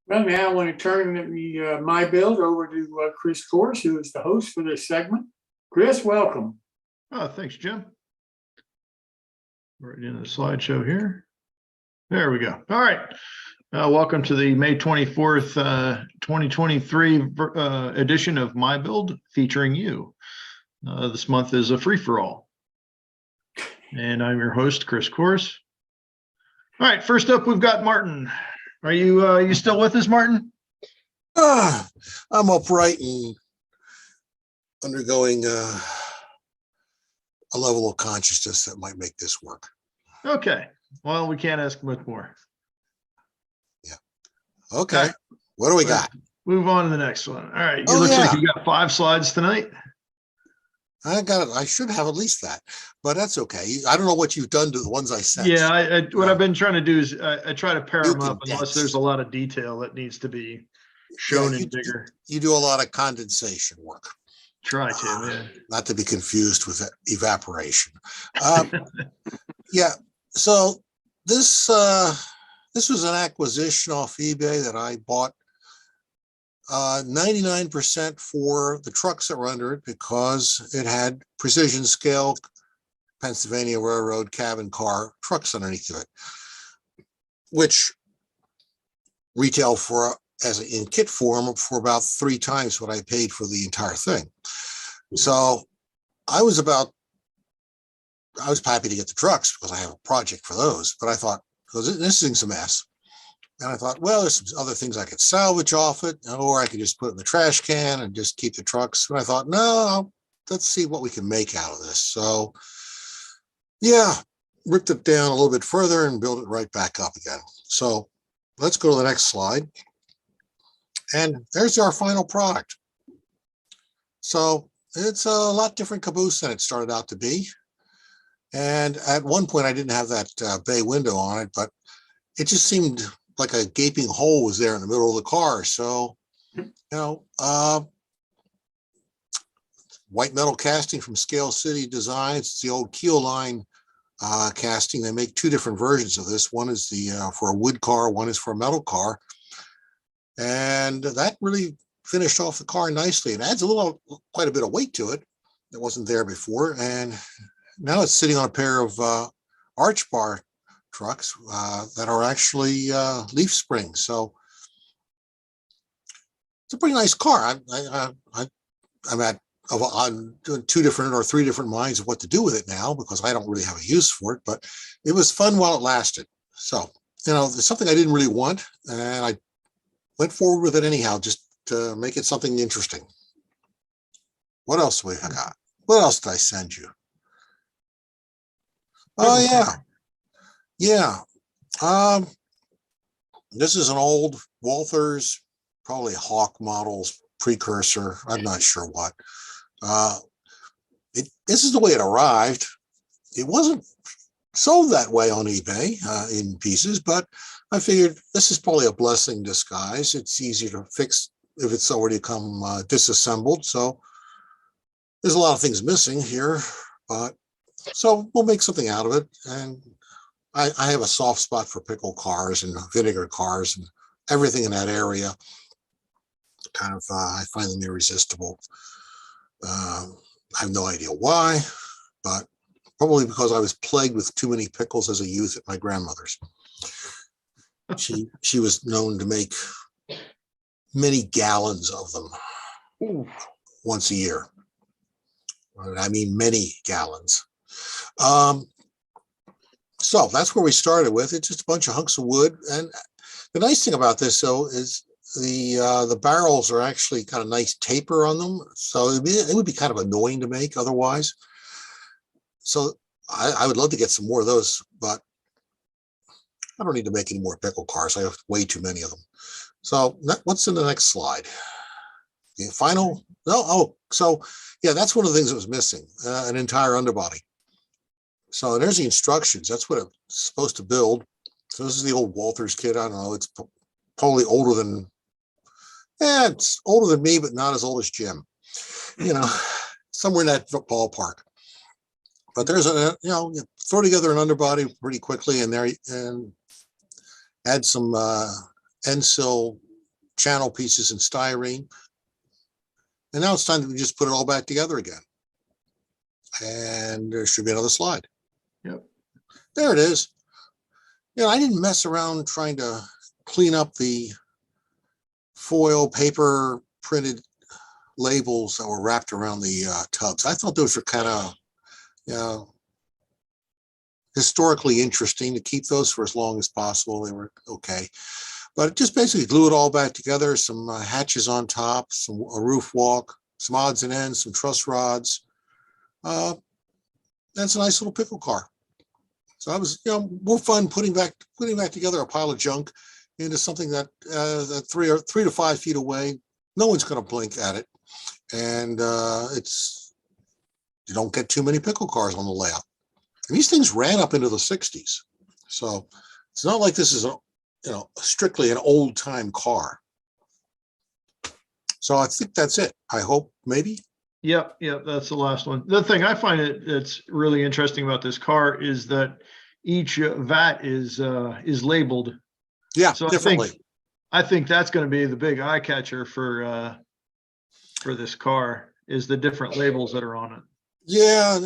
Well, now I want to turn my build over to Chris Course, who is the host for this segment. Chris, welcome. Oh, thanks, Jim. Right in the slideshow here. There we go. All right. Welcome to the May 24th, 2023 edition of My Build featuring you. This month is a free-for-all. And I'm your host, Chris Course. All right, first up, we've got Martin. Are you still with us, Martin? I'm upright and undergoing a level of consciousness that might make this work. Okay. Well, we can't ask much more. Yeah. Okay. What do we got? Move on to the next one. All right. It looks like you got 5 slides tonight. I got it. I should have at least that, but that's okay. I don't know what you've done to the ones I sent. Yeah, what I've been trying to do is I try to pair them up unless there's a lot of detail that needs to be shown in bigger. You do a lot of condensation work. Try to, man. Not to be confused with evaporation. Yeah. So this was an acquisition off eBay that I bought 99% for the trucks that were under it because it had precision scale Pennsylvania Railroad cabin car trucks underneath of it, which retail for in kit form for about 3 times what I paid for the entire thing. So I was happy to get the trucks because I have a project for those, but I thought, because this thing's a mess. And I thought, well, there's some other things I could salvage off it, or I could just put it in the trash can and just keep the trucks. And I thought, no, let's see what we can make out of this. So yeah, ripped it down a little bit further and built it right back up again. So let's go to the next slide. And there's our final product. So it's a lot different caboose than it started out to be. And at one point I didn't have that bay window on it, but it just seemed like a gaping hole was there in the middle of the car. So, white metal casting from Scale City Designs. It's the old Keel line casting. They make 2 different versions of this. One is for a wood car, one is for a metal car. And that really finished off the car nicely. It adds quite a bit of weight to it that wasn't there before. And now it's sitting on a pair of arch bar trucks that are actually leaf springs. So it's a pretty nice car. I'm doing 2 different or 3 different minds of what to do with it now because I don't really have a use for it, but it was fun while it lasted. So, it's something I didn't really want, and I went forward with it anyhow, just to make it something interesting. What else do we got? What else did I send you? Oh, yeah. Yeah. This is an old Walthers, probably Hawk models precursor. I'm not sure what. This is the way it arrived. It wasn't sold that way on eBay in pieces, but I figured this is probably a blessing in disguise. It's easy to fix if it's already come disassembled. So there's a lot of things missing here, but so we'll make something out of it. And I have a soft spot for pickle cars and vinegar cars and everything in that area. Kind of, I find them irresistible. I have no idea why, but probably because I was plagued with too many pickles as a youth at my grandmother's. She was known to make many gallons of them once a year. I mean, many gallons. So that's where we started with. It's just a bunch of hunks of wood. And the nice thing about this, though, is the barrels are actually kind of nice taper on them. So it would be kind of annoying to make otherwise. So I would love to get some more of those, but I don't need to make any more pickle cars. I have way too many of them. So what's in the next slide? The final? No. Oh, so yeah, that's one of the things that was missing, an entire underbody. So there's the instructions. That's what it's supposed to build. So this is the old Walthers kit. I don't know. It's probably older than, it's older than me, but not as old as Jim. Somewhere in that ballpark. But there's throw together an underbody pretty quickly and add some end sill channel pieces in styrene. And now it's time to just put it all back together again. And there should be another slide. Yep. There it is. I didn't mess around trying to clean up the foil paper printed labels that were wrapped around the tubs. I thought those were kind of, historically interesting to keep those for as long as possible. They were okay. But just basically glue it all back together, some hatches on top, a roof walk, some odds and ends, some truss rods. That's a nice little pickle car. So I was, more fun putting back together a pile of junk into something that 3 to 5 feet away, no one's going to blink at it, and you don't get too many pickle cars on the layout. And these things ran up into the 60s, so it's not like this is strictly an old time car. So I think that's it. I hope maybe. Yep, that's the last one. The thing I find that's really interesting about this car is that each vat is labeled. Yeah, So differently. I think that's going to be the big eye catcher for this car is the different labels that are on it. Yeah,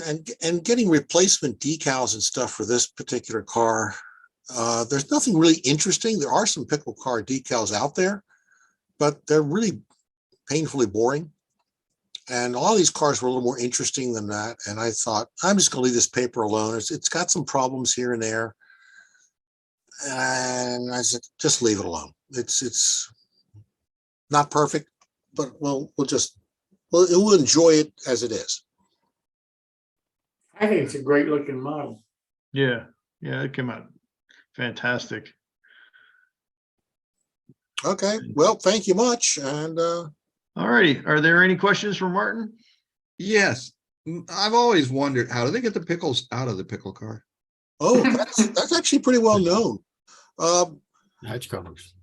and getting replacement decals and stuff for this particular car. There's nothing really interesting. There are some pickle car decals out there, but they're really painfully boring. And a lot of these cars were a little more interesting than that. And I thought, I'm just going to leave this paper alone. It's got some problems here and there. And I said, just leave it alone. It's not perfect, but we'll enjoy it as it is. I think it's a great looking model. Yeah, it came out fantastic. Okay, well, thank you much. And all righty. Are there any questions for Martin? Yes. I've always wondered, how do they get the pickles out of the pickle car? oh, that's actually pretty well known. Hatch covers.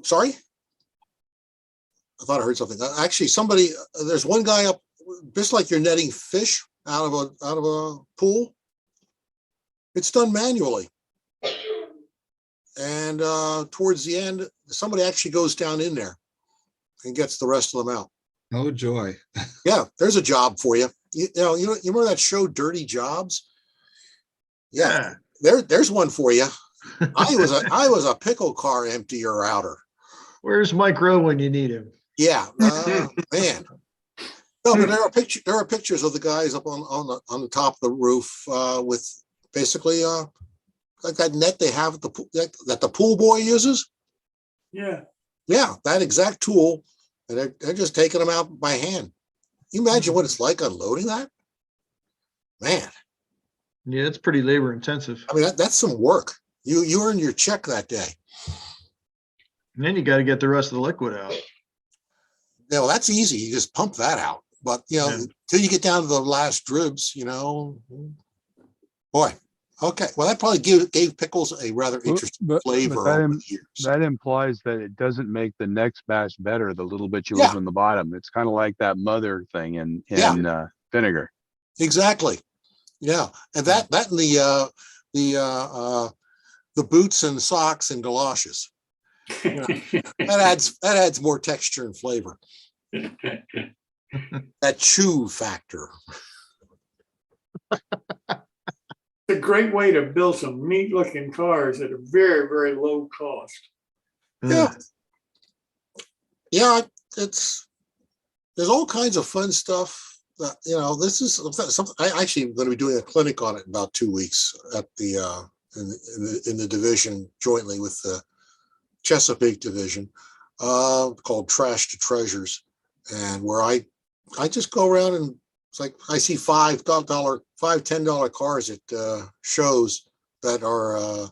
Sorry, I thought I heard something. Actually, there's one guy up, just like you're netting fish out of a pool. It's done manually. And towards the end, somebody actually goes down in there and gets the rest of them out. Oh, joy. Yeah, there's a job for you. You remember that show Dirty Jobs? Yeah. There's one for you. I was a pickle car emptier outer. Where's Mike Rowe when you need him? Yeah, man. No, but there are pictures of the guys up on the top of the roof with basically like that net they have that the pool boy uses. Yeah. Yeah, that exact tool, and they're just taking them out by hand. You imagine what it's like unloading that? Man. Yeah, it's pretty labor intensive. I mean, that's some work. You earn your check that day. And then you got to get the rest of the liquid out. Yeah, well, that's easy. You just pump that out. But, till you get down to the last dribs, boy. Okay. Well, that probably gave pickles a rather interesting flavor over the years. That implies that it doesn't make the next batch better, the little bit you leave on the bottom. It's kind of like that mother thing in vinegar. Exactly. Yeah. And that and the boots and socks and galoshes. That adds more texture and flavor. That chew factor. It's a great way to build some neat looking cars at a very, very low cost. Yeah. Yeah, there's all kinds of fun stuff that, this is something I actually am going to be doing a clinic on it in about 2 weeks at the in the division jointly with the Chesapeake division called Trash to Treasures, and where I just go around and it's like I see $5-10 cars at shows that are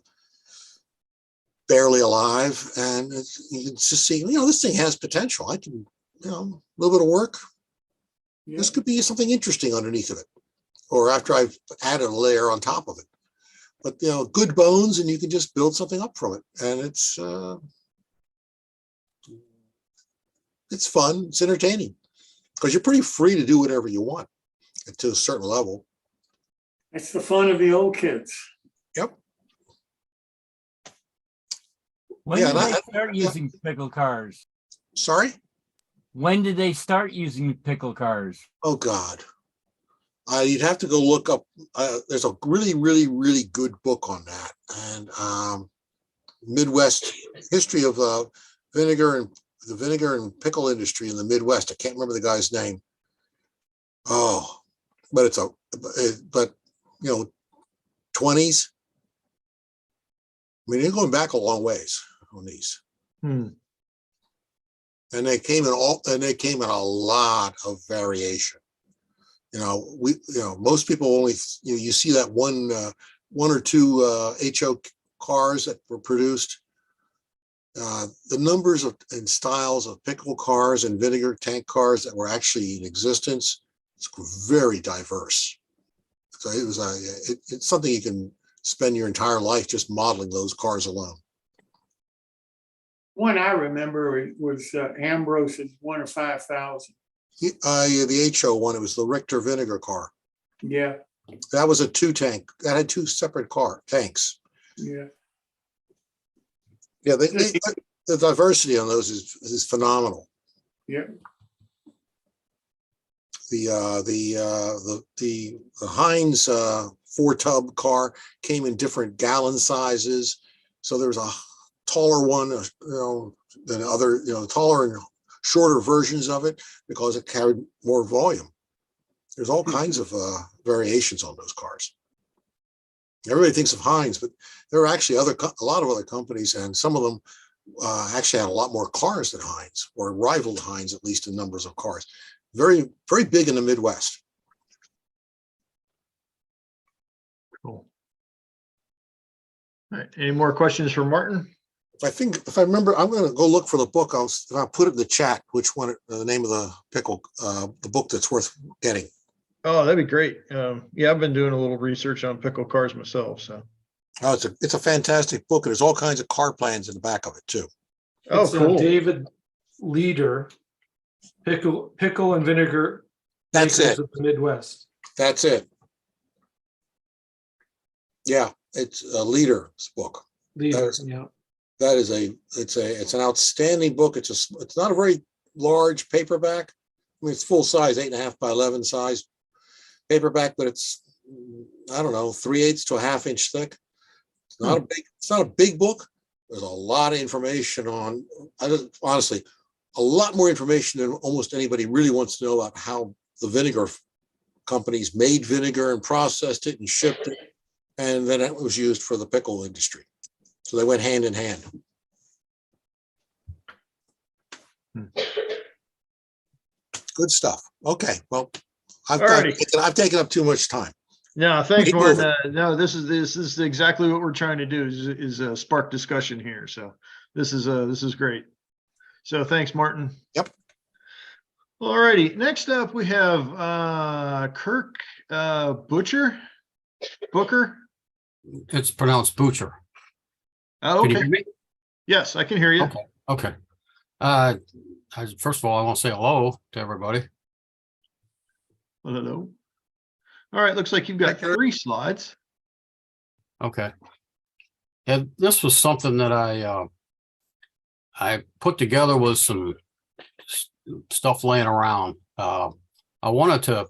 barely alive, and you can just see, this thing has potential. I can, a little bit of work. Yeah. This could be something interesting underneath of it, or after I've added a layer on top of it. But good bones, and you can just build something up from it, and it's fun. It's entertaining because you're pretty free to do whatever you want to a certain level. That's the fun of the old kids. Yep. When Yeah, did and they I- start using pickle cars? Sorry? When did they start using pickle cars? Oh, God. You'd have to go look up. There's a really, really, really good book on that. And Midwest history of vinegar and the vinegar and pickle industry in the Midwest. I can't remember the guy's name. Oh, but but you know, 20s. I mean, you're going back a long ways on these. Hmm. And they came in a lot of variation. Most people only, you see that one or two HO cars that were produced. The numbers and styles of pickle cars and vinegar tank cars that were actually in existence, it's very diverse. So it was it's something you can spend your entire life just modeling those cars alone. One I remember was Ambrose's 1 of 5,000. The HO one, it was the Richter vinegar car. Yeah, That was a 2-tank. That had 2 separate tanks. yeah. Yeah, the diversity on those is phenomenal. Yeah. The Heinz 4-tub car came in different gallon sizes. So there was a taller one, than other, taller and shorter versions of it because it carried more volume. There's all kinds of variations on those cars. Everybody thinks of Heinz, but there are actually a lot of other companies, and some of them actually had a lot more cars than Heinz, or rivaled Heinz, at least in numbers of cars. Very, very big in the Midwest. Cool. All right. Any more questions for Martin? If I remember, I'm going to go look for the book. I'll put it in the chat, which one, the name of the pickle, the book that's worth getting. Oh, that'd be great. Yeah, I've been doing a little research on pickle cars myself. So. Oh, it's a fantastic book, and there's all kinds of car plans in the back of it too. Oh, It's cool. David Leader, pickle and vinegar. That's Makers it. of the Midwest. That's it. Yeah, it's a leader's book. Leader, That's- yeah. That is it's an outstanding book. It's not a very large paperback. I mean, it's full size, 8.5 by 11 size paperback, but it's, I don't know, 3/8 to a 1/2 inch thick. It's not a big book. There's a lot of information honestly, a lot more information than almost anybody really wants to know about how the vinegar companies made vinegar and processed it and shipped it. And then it was used for the pickle industry. So they went hand in hand. Good stuff. Okay, well, I've taken up too much time. No, thanks, Keep Martin. moving. No, this is exactly what we're trying to do is spark discussion here. So this is great. So thanks, Martin. Yep. All righty. Next up, we have Kirk Booker. It's pronounced Butcher. Oh, Can you okay. hear me? Yes, I can hear you. Okay. First of all, I want to say hello to everybody. Hello. All right. Looks like you've got 3 slides. Okay. And this was something that I put together with some stuff laying around. I wanted to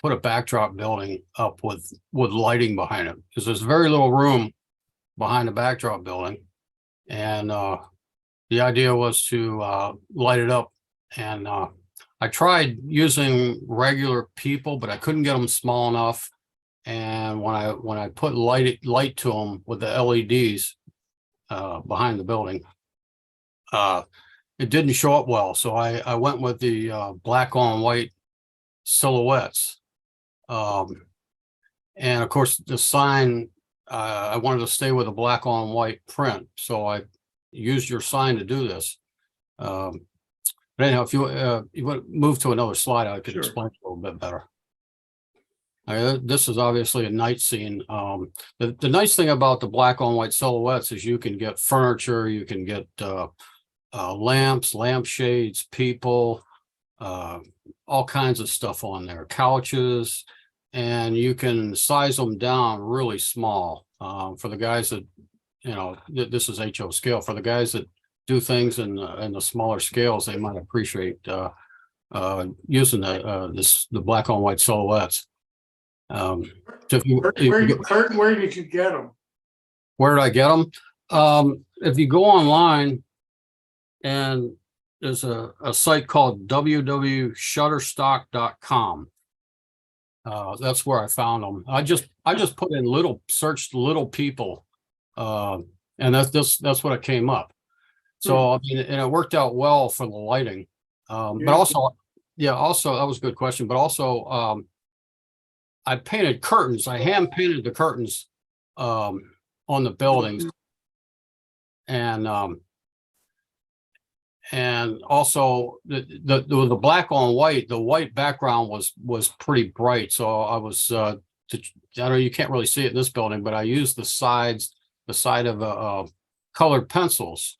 put a backdrop building up with lighting behind it because there's very little room behind the backdrop building. And the idea was to light it up. And I tried using regular people, but I couldn't get them small enough. And when I put light to them with the LEDs behind the building, it didn't show up well. So I went with the black on white silhouettes. And of course the sign, I wanted to stay with a black on white print. So I used your sign to do this. But anyhow, if you want to move to another slide, I could explain it a little bit better. This is obviously a night scene. The nice thing about the black on white silhouettes is you can get furniture, you can get lamps, lampshades, people, all kinds of stuff on there, couches, and you can size them down really small. For the guys that this is HO scale. For the guys that do things in the smaller scales, they might appreciate using the black on white silhouettes. So if you, Kurt, where did you get them? where did I get them? If you go online, and there's a site called www.shutterstock.com. That's where I found them. I just put in searched little people, and that's what it came up. So I mean, and it worked out well for the lighting. But also that was a good question. But also, I painted curtains. I hand painted the curtains on the buildings, and also the black on white, the white background was pretty bright. So I was I know you can't really see it in this building, but I used the side of colored pencils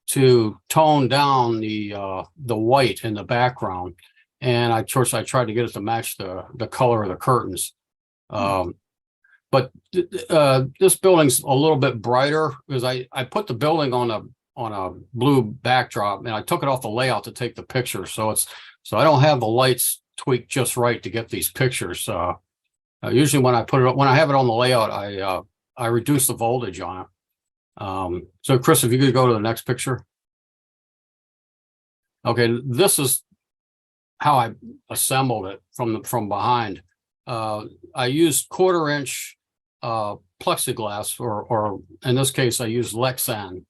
to tone down the white in the background. And I tried to get it to match the color of the curtains. But this building's a little bit brighter because I put the building on a blue backdrop, and I took it off the layout to take the picture. So I don't have the lights tweaked just right to get these pictures. Usually when I have it on the layout, I reduce the voltage on it. So Chris, if you could go to the next picture. Okay, this is how I assembled it from behind. I used 1/4 inch plexiglass, or in this case, I used Lexan.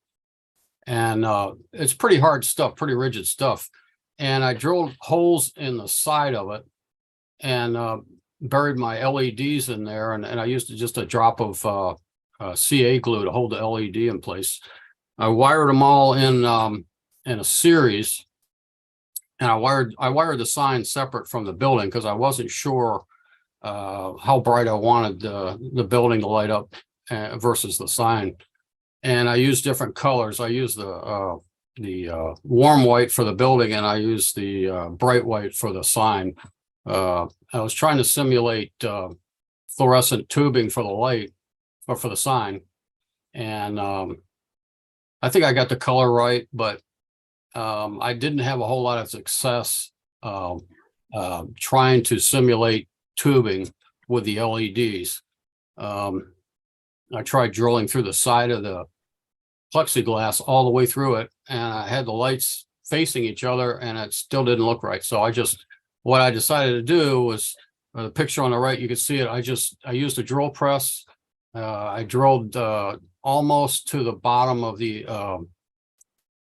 And it's pretty hard stuff, pretty rigid stuff. And I drilled holes in the side of it and buried my LEDs in there. And I used just a drop of CA glue to hold the LED in place. I wired them all in a series. And I wired the sign separate from the building because I wasn't sure how bright I wanted the building to light up versus the sign. And I used different colors. I used the warm white for the building, and I used the bright white for the sign. I was trying to simulate fluorescent tubing for the light, or for the sign. And I think I got the color right, but I didn't have a whole lot of success trying to simulate tubing with the LEDs. I tried drilling through the side of the plexiglass all the way through it, and I had the lights facing each other, and it still didn't look right. So what I decided to do was, the picture on the right, you can see it. I used a drill press. I drilled almost to the bottom of the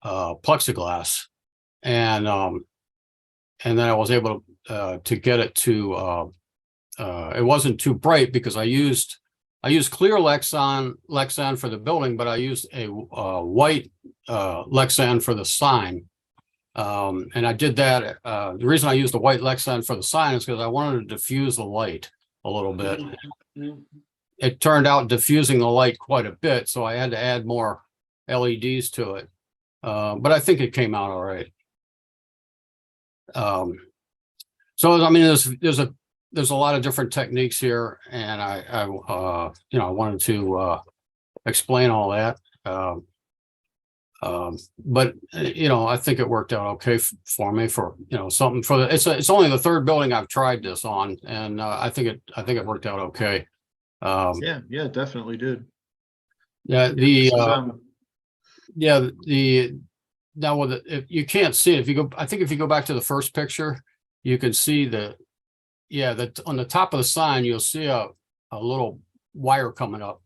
plexiglass, and then I was able to get it to. It wasn't too bright because I used clear Lexan for the building, but I used a white Lexan for the sign. And I did that. The reason I used the white Lexan for the sign is because I wanted to diffuse the light a little bit. It turned out diffusing the light quite a bit, so I had to add more LEDs to it. But I think it came out all right. So I mean, there's a lot of different techniques here, and I wanted to explain all that. But I think it worked out okay for me for something for the. It's only the third building I've tried this on, and I think it worked out okay. Yeah, it definitely did. Yeah, now if you can't see it, if you go back to the first picture, you can see that on the top of the sign, you'll see a little wire coming up.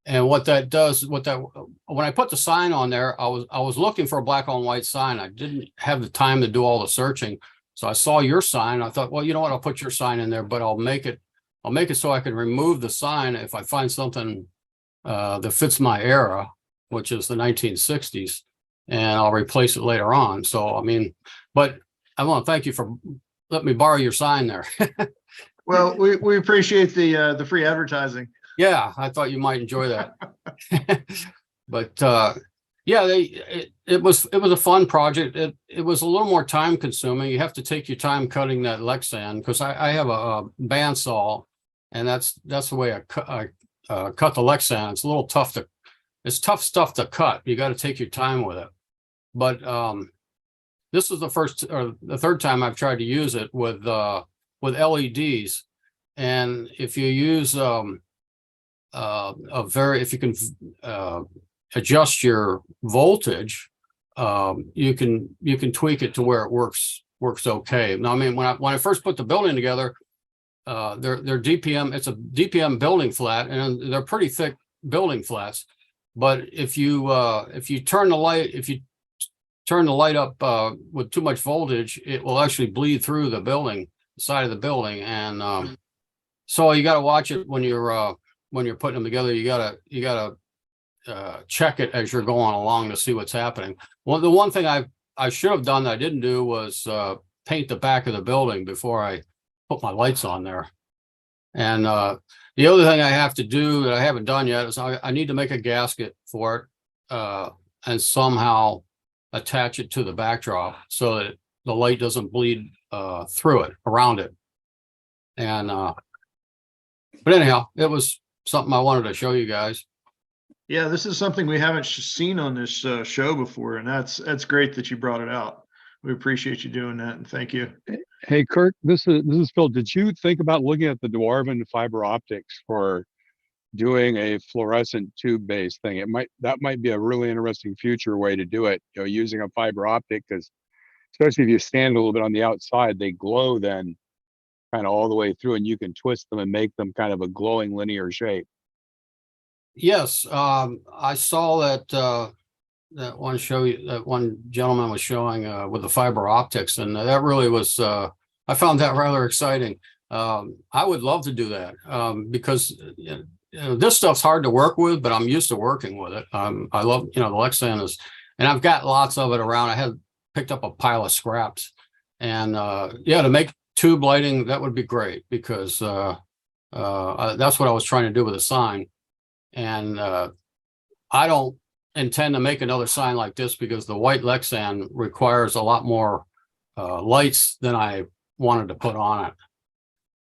And what that does, when I put the sign on there, I was looking for a black on white sign. I didn't have the time to do all the searching. So I saw your sign. I thought, well, you know what, I'll put your sign in there, but I'll make it so I can remove the sign if I find something that fits my era, which is the 1960s, and I'll replace it later on. So, I mean, but I want to thank you for letting me borrow your sign there. Well, we appreciate the free advertising. Yeah, I thought you might enjoy that. But it was a fun project. It was a little more time consuming. You have to take your time cutting that Lexan, because I have a bandsaw, and that's the way I cut the Lexan. It's a little tough it's tough stuff to cut. You got to take your time with it. But this is the first or the third time I've tried to use it with LEDs. And if you use if you can adjust your voltage, you can tweak it to where it works okay. Now, I mean, when I first put the building together, they're DPM. It's a DPM building flat, and they're pretty thick building flats. But if you turn the light up with too much voltage, it will actually bleed through the side of the building, and so you got to watch it when you're putting them together. You gotta check it as you're going along to see what's happening. Well, the one thing I should have done that I didn't do was paint the back of the building before I put my lights on there. And the other thing I have to do that I haven't done yet is I need to make a gasket for it and somehow attach it to the backdrop so that the light doesn't bleed through it, around it. And but anyhow, it was something I wanted to show you guys. Yeah, this is something we haven't seen on this show before, and that's great that you brought it out. We appreciate you doing that, and thank you. Hey, Kirk, this is Phil. Did you think about looking at the Dwarven fiber optics for doing a fluorescent tube based thing? That might be a really interesting future way to do it, using a fiber optic, because especially if you stand a little bit on the outside, they glow then kind of all the way through, and you can twist them and make them kind of a glowing linear shape. Yes, I saw that that one gentleman was showing with the fiber optics, and that really was I found that rather exciting. I would love to do that because this stuff's hard to work with, but I'm used to working with it. I love the Lexan is, and I've got lots of it around. I had picked up a pile of scraps, and to make tube lighting, that would be great, because that's what I was trying to do with a sign. And I don't intend to make another sign like this because the white Lexan requires a lot more lights than I wanted to put on it.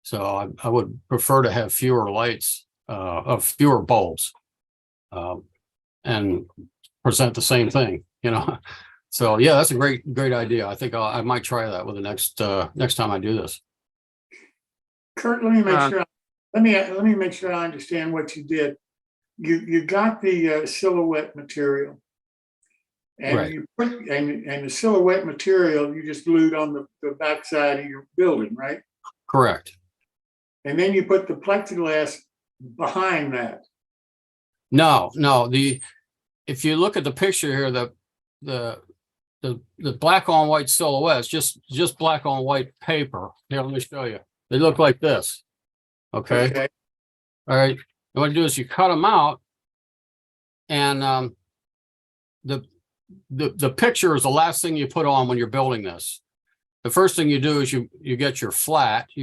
So I would prefer to have fewer lights, fewer bulbs, and present the same thing, So yeah, that's a great idea. I think I might try that with the next time I do this. Kurt, let me make sure I understand what you did. You got the silhouette material, and Right. you put and the silhouette material you just glued on the backside of your building, right? Correct. And then you put the plexiglass behind that. No. If you look at the picture here, the black on white silhouettes, just black on white paper. Here, let me show you. They look like this. Okay. All right. And what you do is you cut them out, and the picture is the last thing you put on when you're building this. The first thing you do is you get your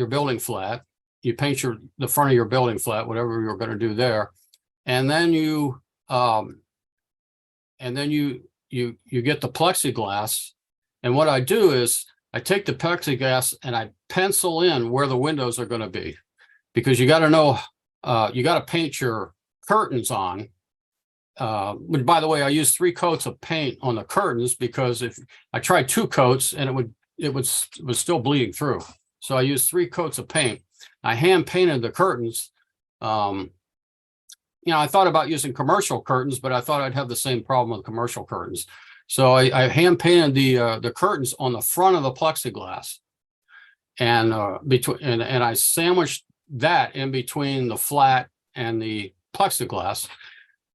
building flat. You paint the front of your building flat, whatever you're going to do there, and then you get the plexiglass. And what I do is I take the plexiglass and I pencil in where the windows are going to be, because you got to know. You got to paint your curtains on. But by the way, I used 3 coats of paint on the curtains, because if I tried 2 coats and it was still bleeding through. So I used 3 coats of paint. I hand painted the curtains. I thought about using commercial curtains, but I thought I'd have the same problem with commercial curtains. So I hand painted the curtains on the front of the plexiglass, and and I sandwiched that in between the flat and the plexiglass.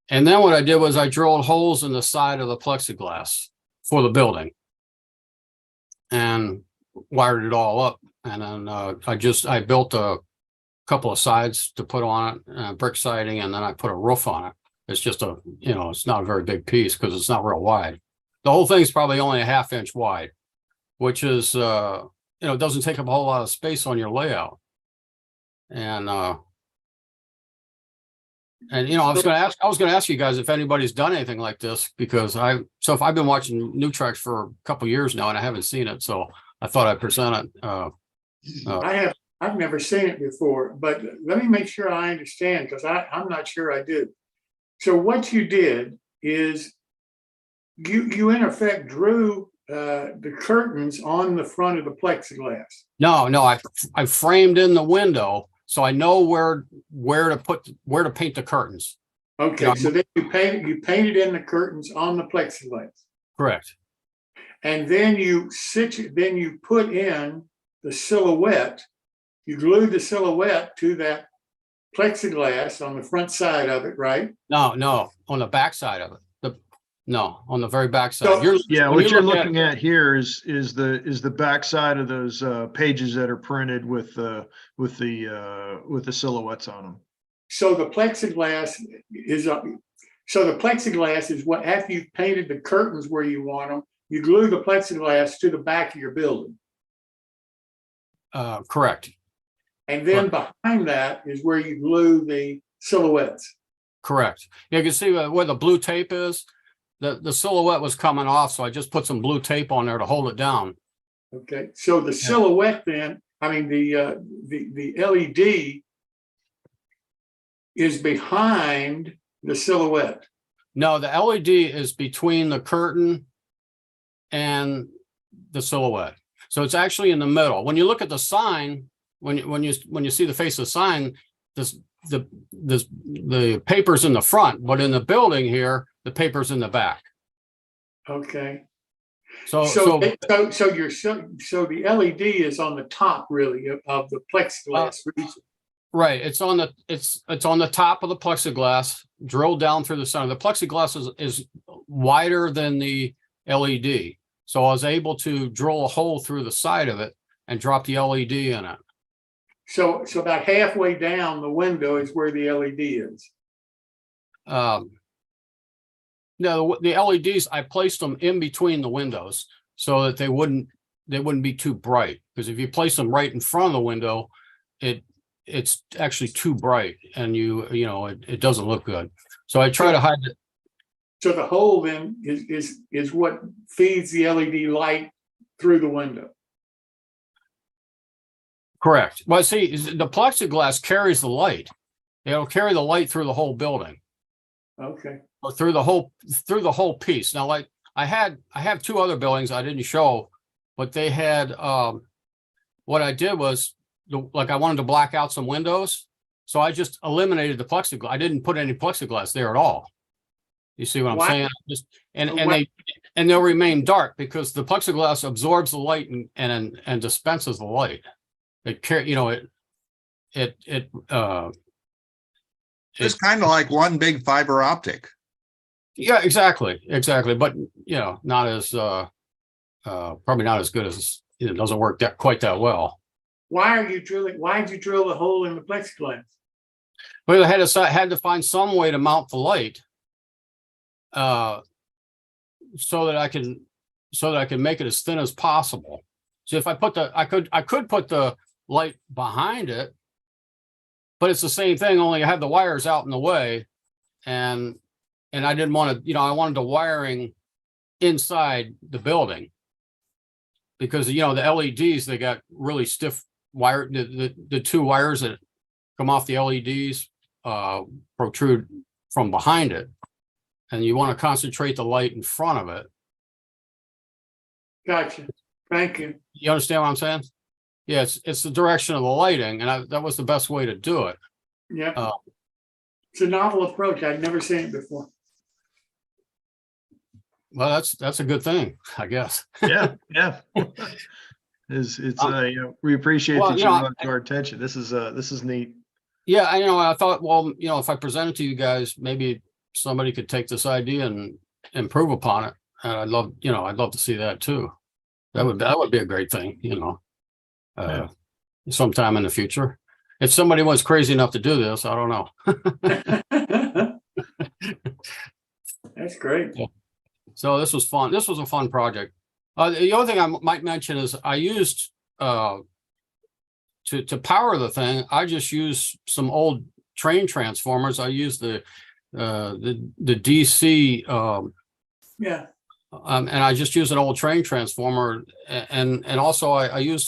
And then what I did was I drilled holes in the side of the plexiglass for the building and wired it all up. And then I built a couple of sides to put on it, brick siding, and then I put a roof on it. It's just it's not a very big piece because it's not real wide. The whole thing is probably only a 1/2 inch wide, which is, it doesn't take up a whole lot of space on your layout. And I was going to ask you guys if anybody's done anything like this, because if I've been watching NuTrax for a couple years now and I haven't seen it, so I thought I'd present it. I've never seen it before, but let me make sure I understand, because I'm not sure I do. So what you did is you in effect drew the curtains on the front of the plexiglass. No, I framed in the window so I know where to paint the curtains. Okay, Yeah. so then you painted in the curtains on the plexiglass. Correct. And then you put in the silhouette, you glued the silhouette to that plexiglass on the front side of it, right? No, on the back side of it. On the very back side. So- Yeah, when what you you're look looking at here is the backside of those pages that are printed with the silhouettes on them. So the plexiglass is what, after you've painted the curtains where you want them, you glue the plexiglass to the back of your building. Correct. And then behind that is where you glue the silhouettes. Correct. You can see where the blue tape is. The silhouette was coming off, so I just put some blue tape on there to hold it down. Okay, so the silhouette then, I mean, the LED is behind the silhouette. No, the LED is between the curtain and the silhouette. So it's actually in the middle. When you look at the sign, when you see the face of the sign, the paper's in the front, but in the building here, the paper's in the back. Okay. So The LED is on the top really of the plexiglass region. right, it's on the top of the plexiglass, drilled down through the center. The plexiglass is wider than the LED. So I was able to drill a hole through the side of it and drop the LED in it. So about halfway down the window is where the LED is. No, the LEDs, I placed them in between the windows so that they wouldn't be too bright. Because if you place them right in front of the window, it's actually too bright and it doesn't look good. So I try to hide it. So the hole then is what feeds the LED light through the window. Correct. Well, see, the plexiglass carries the light. It'll carry the light through the whole building. Okay. Or through the whole piece. Now, like I have two other buildings I didn't show, but they had what I did was I wanted to black out some windows. So I just eliminated the plexiglass. I didn't put any plexiglass there at all. You see what I'm Why? saying? They'll remain dark because the plexiglass absorbs the light and dispenses the light. It's kind of like one big fiber optic. Yeah, exactly. But not as probably not as good as it doesn't work quite that well. Why did you drill the hole in the plexiglass? Well, I had to find some way to mount the light, so that I can make it as thin as possible. So if I could put the light behind it, but it's the same thing, only I had the wires out in the way, and I didn't want to, I wanted the wiring inside the building because the LEDs, they got really stiff wire. The two wires that come off the LEDs protrude from behind it, and you want to concentrate the light in front of it. Gotcha. Thank you. You understand what I'm saying? Yeah, it's the direction of the lighting, and that was the best way to do it. Yeah. It's a novel approach. I'd never seen it before. Well, that's a good thing, I guess. Yeah. We appreciate that you brought it to our attention. This is neat. Yeah, I thought, well, if I present it to you guys, maybe somebody could take this idea and improve upon it. And I'd love to see that too. That would be a great thing, sometime in the future. If somebody was crazy enough to do this, I don't know. That's great. Yeah. So this was fun. This was a fun project. The other thing I might mention is I used to power the thing. I just used some old train transformers. I used the DC. Yeah. And I just used an old train transformer, and also I used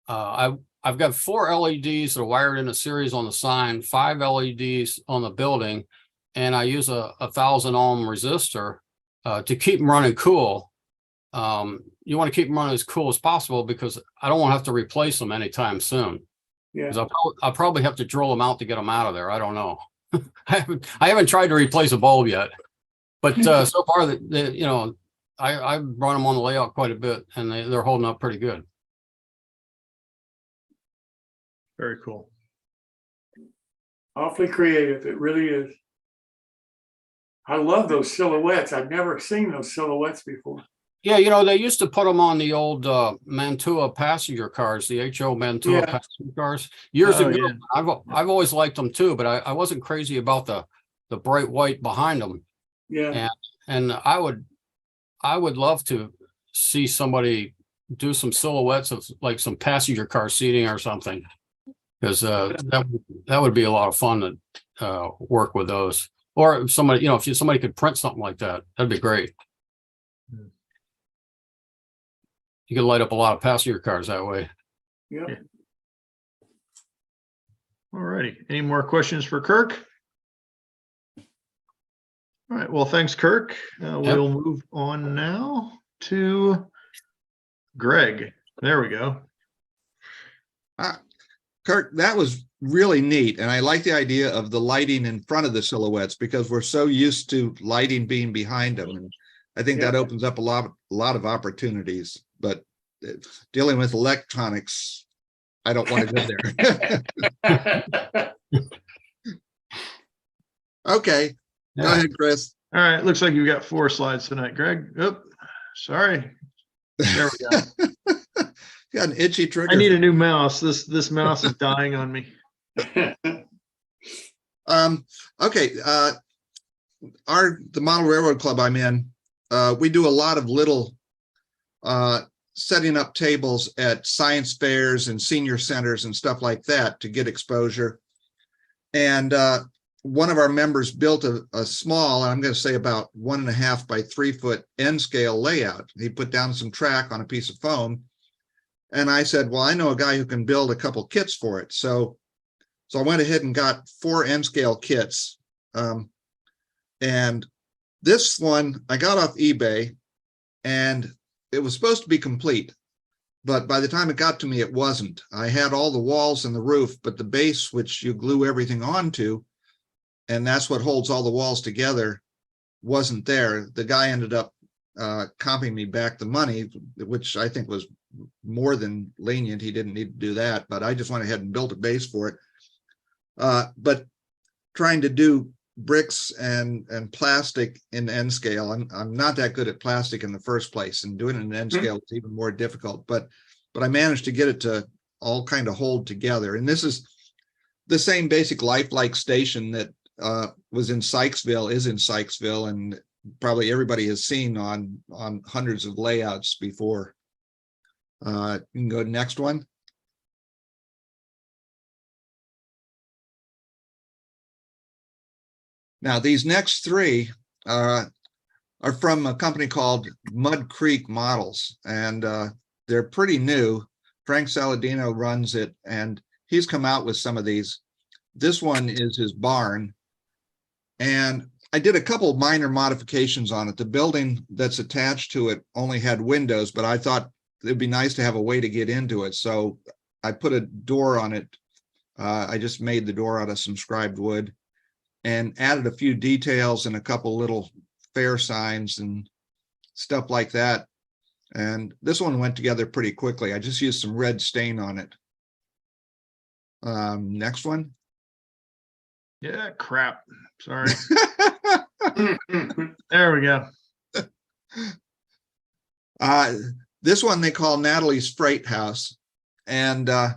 I've got 4 LEDs that are wired in a series on the sign, 5 LEDs on the building, and I use a 1,000 ohm resistor to keep them running cool. You want to keep them running as cool as possible because I don't want to have to replace them anytime soon. Yeah. Because I'll probably have to drill them out to get them out of there. I don't know. I haven't tried to replace a bulb yet, but so far you know, I run them on the layout quite a bit, and they're holding up pretty good. Very cool. Awfully creative. It really is. I love those silhouettes. I've never seen those silhouettes before. Yeah, you know, they used to put them on the old Mantua passenger cars, the HO Mantua Yeah. passenger cars years Oh, ago. yeah. I've always liked them too, but I wasn't crazy about the bright white behind them. Yeah. And I would love to see somebody do some silhouettes of like some passenger car seating or something. Because that would be a lot of fun to work with those. Or if somebody, you know, if somebody could print something like that, that'd be great. Hmm. You could light up a lot of passenger cars that way. Yeah. Yeah. All righty. Any more questions for Kirk? All right. Well, thanks, Kirk. We'll move on now to Greg. There we go. Kirk, that was really neat. And I like the idea of the lighting in front of the silhouettes because we're so used to lighting being behind them. And I think that opens up a lot of opportunities. But dealing with electronics, I don't want to go there. Okay, go ahead, Chris. All right. Looks like you've got 4 slides tonight, Greg. Oop, sorry. There we go. Got an itchy trigger. I need a new mouse. This mouse is dying on me. Okay. The Model Railroad Club I'm in, we do a lot of little setting up tables at science fairs and senior centers and stuff like that to get exposure. And one of our members built a small, I'm going to say about 1.5 by 3 foot N scale layout. He put down some track on a piece of foam. And I said, well, I know a guy who can build a couple kits for it. So I went ahead and got 4 N scale kits. And this one I got off eBay and it was supposed to be complete. But by the time it got to me, it wasn't. I had all the walls and the roof, but the base, which you glue everything onto, and that's what holds all the walls together, wasn't there. The guy ended up comping me back the money, which I think was more than lenient. He didn't need to do that, but I just went ahead and built a base for it. But trying to do bricks and plastic in N scale, I'm not that good at plastic in the first place, and doing it in N scale is even more difficult. But I managed to get it to all kind of hold together. And this is the same basic lifelike station that was in Sykesville, is in Sykesville, and probably everybody has seen on hundreds of layouts before. You can go to next one. Now, these next 3 are from a company called Mud Creek Models, and they're pretty new. Frank Saladino runs it, and he's come out with some of these. This one is his barn, and I did a couple minor modifications on it. The building that's attached to it only had windows, but I thought it'd be nice to have a way to get into it. So I put a door on it. I just made the door out of some scribed wood and added a few details and a couple little fair signs and stuff like that. And this one went together pretty quickly. I just used some red stain on it. Next one. Yeah, crap. Sorry. There we go. This one they call Natalie's Freight House. And I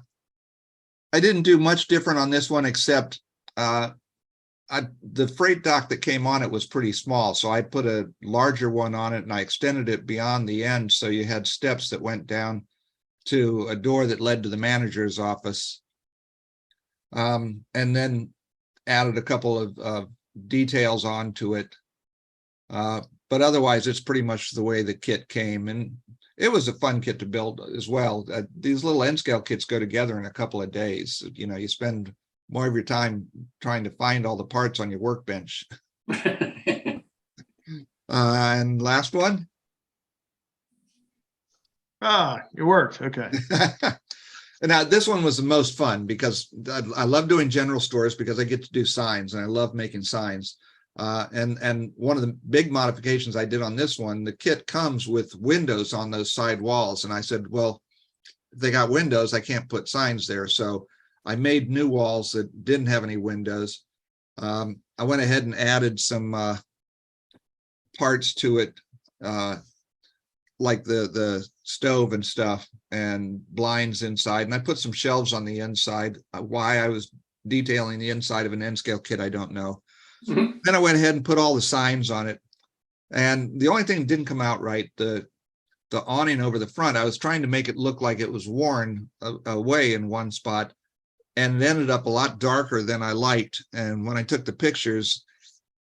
didn't do much different on this one, except the freight dock that came on it was pretty small. So I put a larger one on it and I extended it beyond the end. So you had steps that went down to a door that led to the manager's office. And then added a couple of details onto it. But otherwise, it's pretty much the way the kit came. And it was a fun kit to build as well. These little N scale kits go together in a couple of days. You know, you spend more of your time trying to find all the parts on your workbench. And last one. Ah, it worked. Okay. And now this one was the most fun because I love doing general stores because I get to do signs and I love making signs. And one of the big modifications I did on this one, the kit comes with windows on those side walls. And I said, well, if they got windows, I can't put signs there. So I made new walls that didn't have any windows. I went ahead and added some parts to it, like the stove and stuff and blinds inside. And I put some shelves on the inside. Why I was detailing the inside of an N-scale kit, I don't know. Mhm. Then I went ahead and put all the signs on it. And the only thing that didn't come out right, the awning over the front, I was trying to make it look like it was worn away in one spot, and it ended up a lot darker than I liked. And when I took the pictures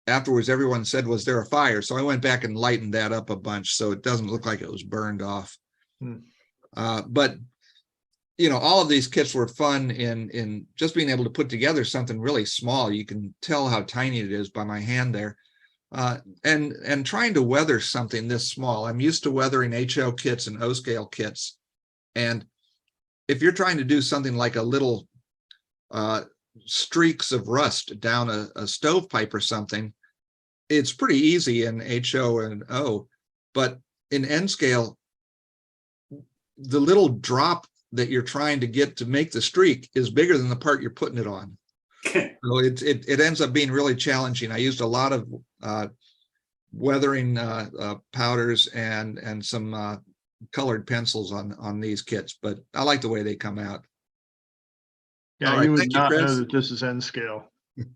afterwards, everyone said, was there a fire? So I went back and lightened that up a bunch so it doesn't look like it was burned off. Hmm. But you know, all of these kits were fun in just being able to put together something really small. You can tell how tiny it is by my hand there. And trying to weather something this small. I'm used to weathering HO kits and O-scale kits. And if you're trying to do something like a little streaks of rust down a stovepipe or something, it's pretty easy in HO and O. But in N-scale, the little drop that you're trying to get to make the streak is bigger than the part you're putting it on. So it ends up being really challenging. I used a lot of weathering powders and some colored pencils on these kits, but I like the way they come out. Yeah, All right, you would thank you, not know Chris. that this is N scale. It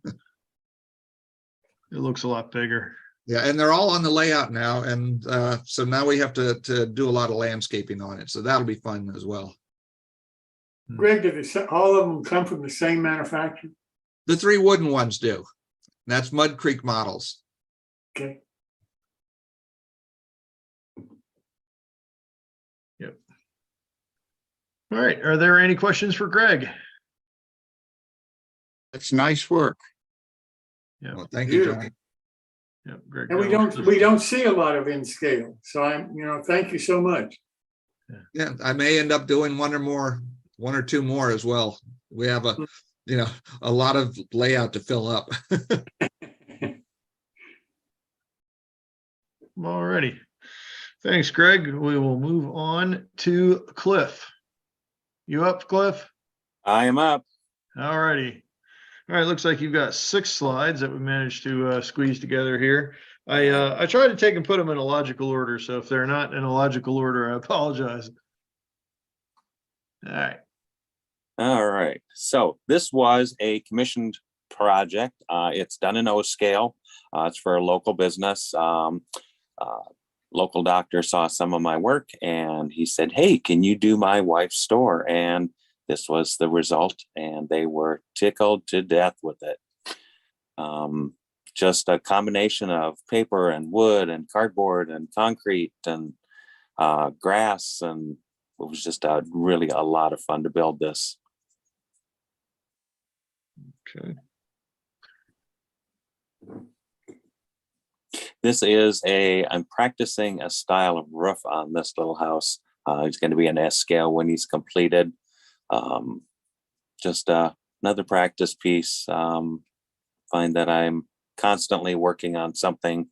looks a lot bigger. Yeah, and they're all on the layout now, and so now we have to do a lot of landscaping on it, so that'll be fun as well. Greg, all of them come from the same manufacturer? The 3 wooden ones do. That's Mud Creek models. Okay. Yep. All right. Are there any questions for Greg? That's nice work. Yeah. Well, thank you, Beautiful. Johnny. Yep. Greg. And we don't see a lot of in scale. So thank you so much. Yeah, I may end up doing one or two more as well. We have a lot of layout to fill up. All righty. Thanks, Greg. We will move on to Cliff. You up, Cliff? I am up. All righty. All right. Looks like you've got 6 slides that we managed to squeeze together here. I tried to take and put them in a logical order. So if they're not in a logical order, I apologize. All right. All right. So this was a commissioned project. It's done in O scale. It's for a local business. Local doctor saw some of my work and he said, hey, can you do my wife's store? And this was the result. And they were tickled to death with it. Just a combination of paper and wood and cardboard and concrete and grass. And it was just really a lot of fun to build this. Okay. This is I'm practicing a style of roof on this little house. It's going to be an S scale when he's completed. Just another practice piece. Find that I'm constantly working on something,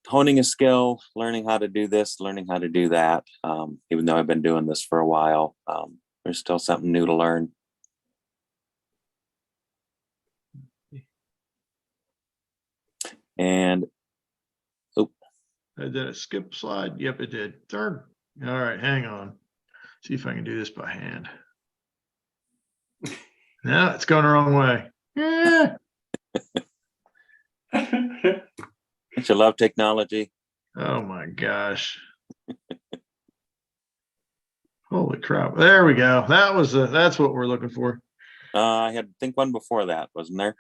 honing a skill, learning how to do this, learning how to do that. Even though I've been doing this for a while, there's still something new to learn. And Did it skip slide? Yep, it did. Third. All right, hang on. See if I can do this by hand. No, it's going the wrong way. Yeah. don't you love technology? Oh my gosh. Holy crap. There we go. That's what we're looking for. I had, I think, one before that, wasn't there?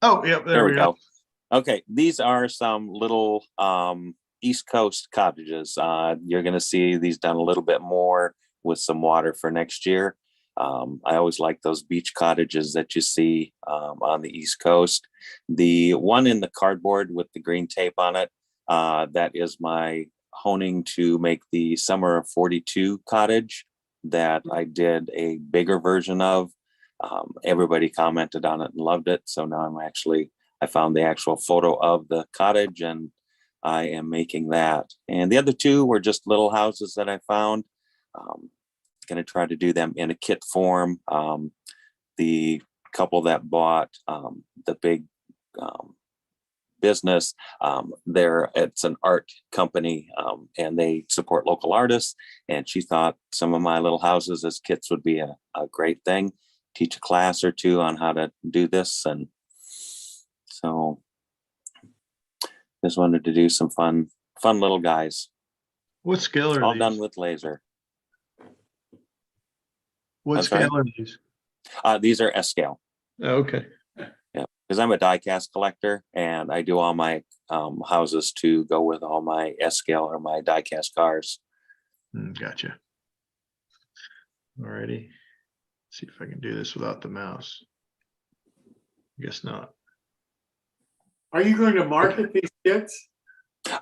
Oh, yep, there we go. Okay, these are some little East Coast cottages. You're going to see these done a little bit more with some water for next year. I always like those beach cottages that you see on the East Coast. The one in the cardboard with the green tape on it, that is my honing to make the Summer of 42 cottage that I did a bigger version of. Everybody commented on it and loved it. So now I found the actual photo of the cottage and I am making that. And the other two were just little houses that I found. Going to try to do them in a kit form. The couple that bought the big business, it's an art company, and they support local artists. And she thought some of my little houses as kits would be a great thing. Teach a class or two on how to do this, and so just wanted to do some fun little guys. What scale are All these? done with laser. What I'm sorry? scale are these? These are S scale. Oh, okay. Yeah, because I'm a die cast collector and I do all my houses to go with all my S scale or my die cast cars. Gotcha. Alrighty. See if I can do this without the mouse. Guess not. Are you going to market these kits?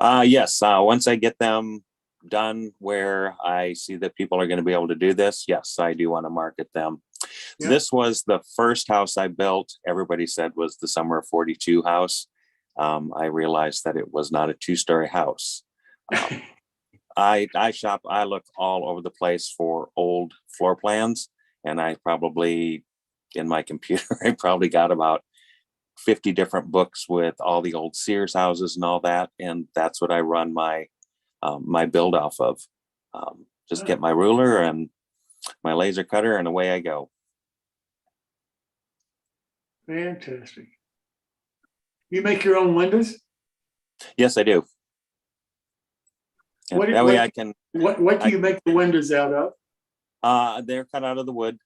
Yes, once I get them done where I see that people are going to be able to do this, yes, I do want to market them. Yeah. This was the first house I built. Everybody said was the Summer of 42 house. I realized that it was not a 2-story house. I look all over the place for old floor plans, and I probably, in my computer, I probably got about 50 different books with all the old Sears houses and all that. And that's what I run my build off of. Just get my ruler and my laser cutter and away I go. Fantastic. You make your own windows? Yes, I do. Yeah, that way I can, What do you make the windows out of? they're cut out of the wood.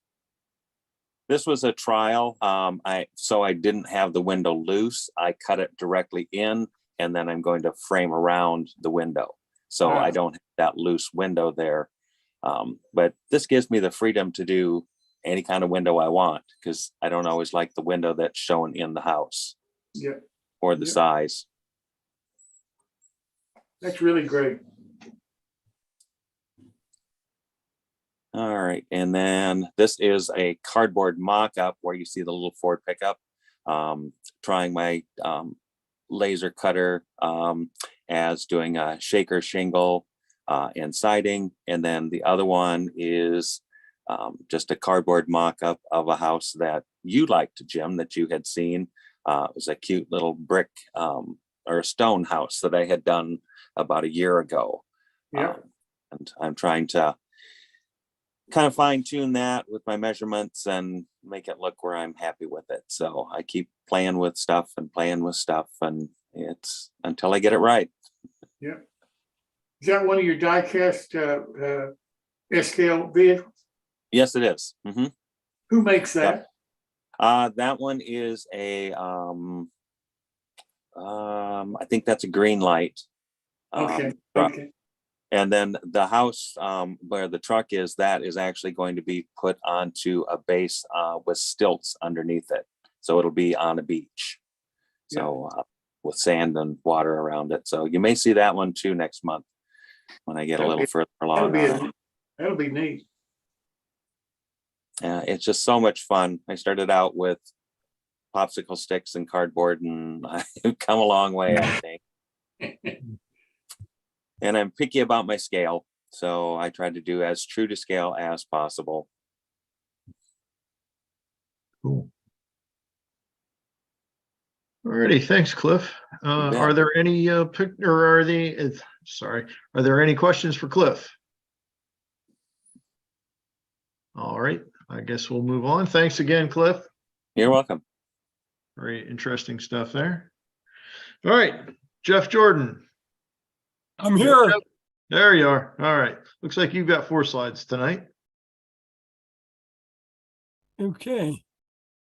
This was a trial. So I didn't have the window loose. I cut it directly in, and then I'm going to frame around the window. So I don't have that loose window there. But this gives me the freedom to do any kind of window I want, because I don't always like the window that's shown in the house. Yeah. Or the Yeah. size. That's really great. All right, and then this is a cardboard mock-up where you see the little Ford pickup. Trying my laser cutter as doing a shaker shingle and siding, and then the other one is just a cardboard mock-up of a house that you liked, Jim, that you had seen. It was a cute little brick or a stone house that I had done about a year ago. Yeah. And I'm trying to kind of fine tune that with my measurements and make it look where I'm happy with it. So I keep playing with stuff, and it's until I get it right. Yeah. Is that one of your die cast S-scale vehicles? Yes, it is. Mhm. Who makes that? That one is a, I think that's a green light. Okay. Truck. Okay. And then the house where the truck is, that is actually going to be put onto a base with stilts underneath it. So it'll be on a beach. So with sand and water around it. So you may see that one too next month when I get a little further along. That'll be neat. It's just so much fun. I started out with popsicle sticks and cardboard, and I've come a long way, I think. And I'm picky about my scale, so I try to do as true to scale as possible. Cool. Alrighty, thanks, Cliff. Are there any are there any questions for Cliff? All right, I guess we'll move on. Thanks again, Cliff. You're welcome. Very interesting stuff there. All right, Jeff Jordan. I'm here. There you are. All right. Looks like you've got 4 slides tonight. Okay.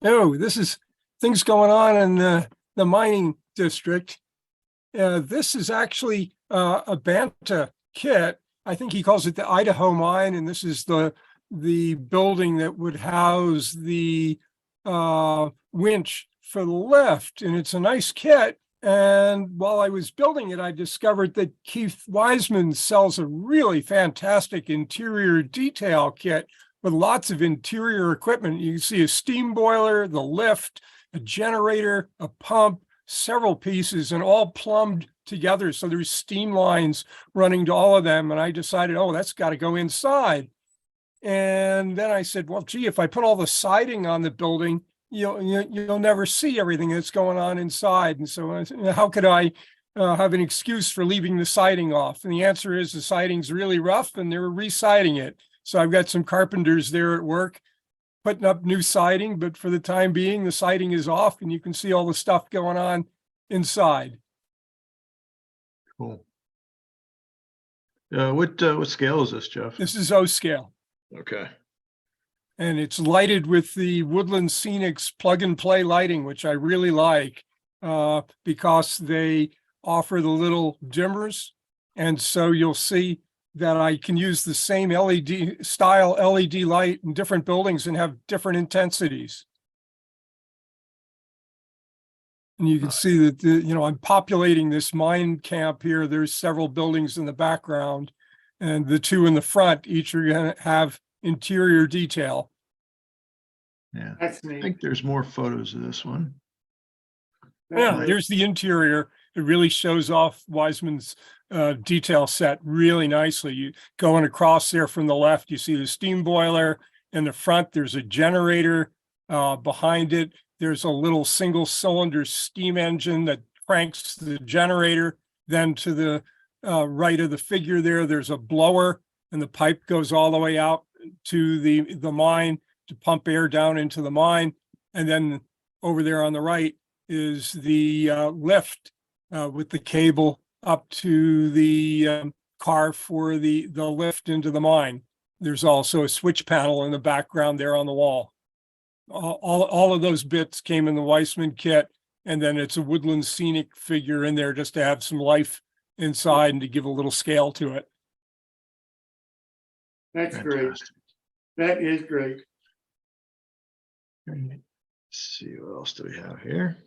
Oh, this is things going on in the mining district. This is actually a Banta kit. I think he calls it the Idaho mine, and this is the the building that would house the winch for the lift, and it's a nice kit. And while I was building it, I discovered that Keith Wiseman sells a really fantastic interior detail kit with lots of interior equipment. You can see a steam boiler, the lift, a generator, a pump, several pieces, and all plumbed together. So there's steam lines running to all of them. And I decided, oh, that's got to go inside. And then I said, well, gee, if I put all the siding on the building, you'll never see everything that's going on inside. And so how could I have an excuse for leaving the siding off? And the answer is the siding's really rough and they're re-siding it. So I've got some carpenters there at work putting up new siding, but for the time being, the siding is off and you can see all the stuff going on inside. Cool. What scale is this, Jeff? This is O scale. Okay. And it's lighted with the Woodland Scenics plug and play lighting, which I really like because they offer the little dimmers. And so you'll see that I can use the same LED style LED light in different buildings and have different intensities. And you can see that, I'm populating this mine camp here. There's several buildings in the background, and the two in the front each are going to have interior detail. Yeah, That's I neat. think there's more photos of this one. Yeah, there's the interior. It really shows off Wiseman's detail set really nicely. You going across there from the left, you see the steam boiler. In the front, there's a generator. Behind it, there's a little single cylinder steam engine that cranks the generator. Then to the right of the figure there's a blower, and the pipe goes all the way out to the mine to pump air down into the mine. And then over there on the right is the lift with the cable up to the car for the lift into the mine. There's also a switch panel in the background there on the wall. All of those bits came in the Wiseman kit, and then it's a Woodland Scenic figure in there just to have some life inside and to give a little scale to it. That's great. Fantastic. That is great. Let's see, what else do we have here?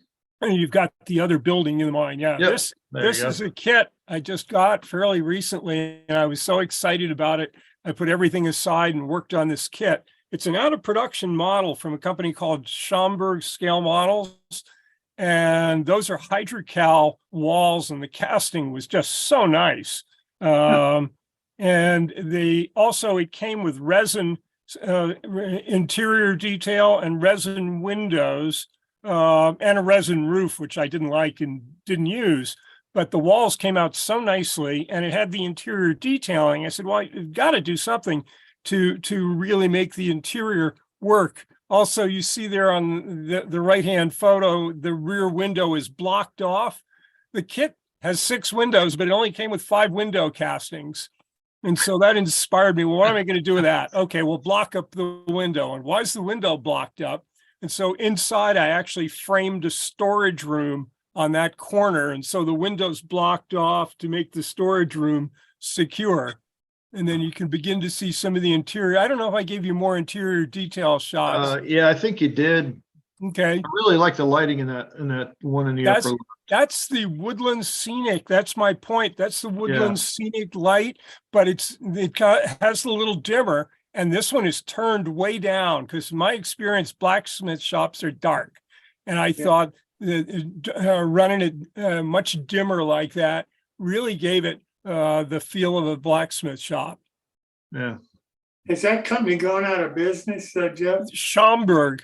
And you've got the other building in the mine. Yeah, Yep, this there you go. is a kit I just got fairly recently, and I was so excited about it. I put everything aside and worked on this kit. It's an out of production model from a company called Schaumburg Scale Models. And those are Hydrocal walls, and the casting was just so nice. And it came with resin interior detail and resin windows and a resin roof, which I didn't like and didn't use. But the walls came out so nicely, and it had the interior detailing. I said, well, you've got to do something to really make the interior work. Also, you see there on the right-hand photo, the rear window is blocked off. The kit has 6 windows, but it only came with 5 window castings. And so that inspired me. Well, what am I going to do with that? Okay, we'll block up the window. And why is the window blocked up? And so inside, I actually framed a storage room on that corner. And so the window's blocked off to make the storage room secure. And then you can begin to see some of the interior. I don't know if I gave you more interior detail shots. Yeah, I think you did. Okay. I really like the lighting in that one in the upper. That's the Woodland Scenic. That's my point. That's the Woodland Scenic light, but it has the little dimmer. And this one is turned way down because in my experience, blacksmith shops are dark. And I thought that running it much dimmer like that really gave it the feel of a blacksmith shop. Yeah. Is that company going out of business, Jeff? Schaumburg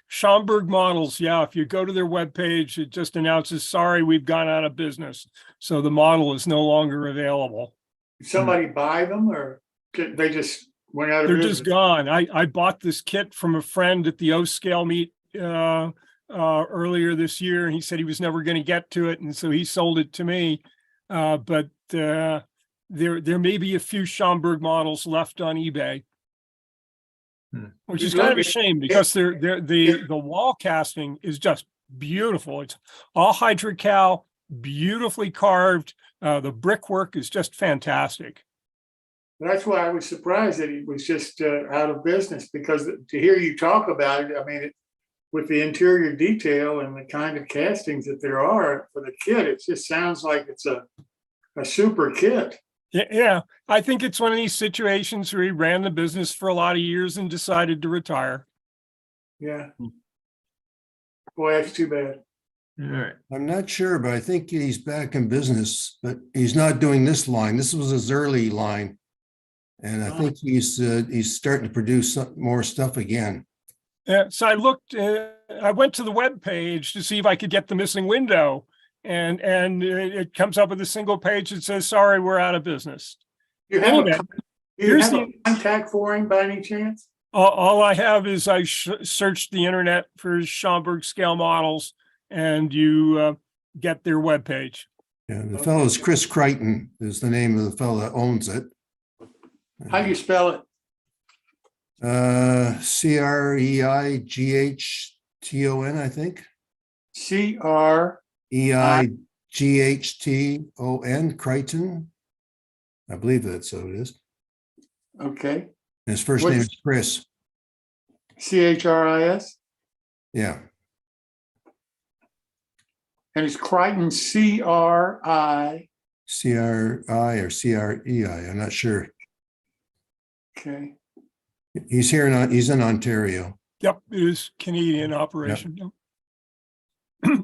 Models. Yeah, if you go to their webpage, it just announces, sorry, we've gone out of business. So the model is no longer available. Did somebody buy them, or they just went out of They're business? just gone. I bought this kit from a friend at the O Scale meet earlier this year, and he said he was never going to get to it, and so he sold it to me. But there may be a few Schaumburg models left on eBay. Which is kind of a shame because the wall casting is just beautiful. It's all Hydrocal, beautifully carved. The brickwork is just fantastic. That's why I was surprised that he was just out of business, because to hear you talk about it, I mean, with the interior detail and the kind of castings that there are for the kit, it just sounds like it's a super kit. Yeah, I think it's one of these situations where he ran the business for a lot of years and decided to retire. Yeah. Boy, that's too bad. All right. I'm not sure, but I think he's back in business, but he's not doing this line. This was his early line. And I think he's starting to produce more stuff again. Yeah, so I went to the web page to see if I could get the missing window, and it comes up with a single page that says, "Sorry, we're out of business." You have Anyway, you have a contact for him by any chance? All I have is I searched the internet for Schomburg scale models, and you get their web page. Yeah, the fellow is Chris Crichton is the name of the fellow that owns it. How do you spell it? Creighton, I think. C-R. Eighton, Crichton. I believe that's so it is. Okay. And his first name is Chris. C-H-R-I-S? Yeah. And it's Crichton, C-R-I. C-R-I or C-R-E-I. I'm not sure. Okay. He's in Ontario. Yep, it is Canadian operation. Yep.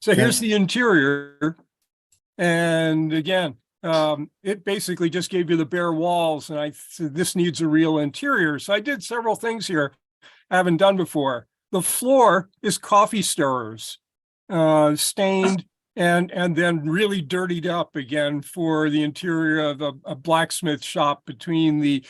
So here's the interior. And again, it basically just gave you the bare walls, and I said, this needs a real interior. So I did several things here I haven't done before. The floor is coffee stirrers, stained and then really dirtied up again for the interior of a blacksmith shop, between the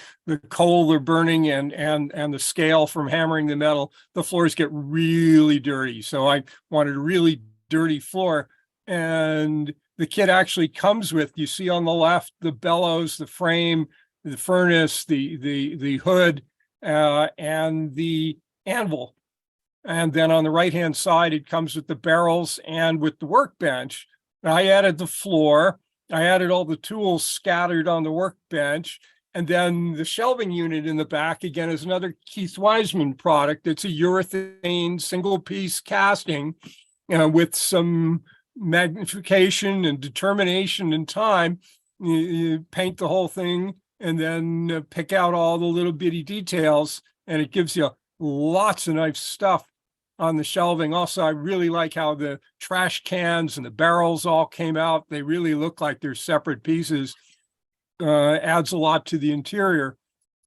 coal they're burning and the scale from hammering the metal. The floors get really dirty. So I wanted a really dirty floor. And the kit actually comes with, you see on the left, the bellows, the frame, the furnace, the hood, and the anvil. And then on the right-hand side, it comes with the barrels and with the workbench. I added the floor. I added all the tools scattered on the workbench. And then the shelving unit in the back, again, is another Keith Wiseman product. It's a urethane single-piece casting with some magnification and determination and time. You paint the whole thing and then pick out all the little bitty details, and it gives you lots of nice stuff on the shelving. Also, I really like how the trash cans and the barrels all came out. They really look like they're separate pieces. Adds a lot to the interior.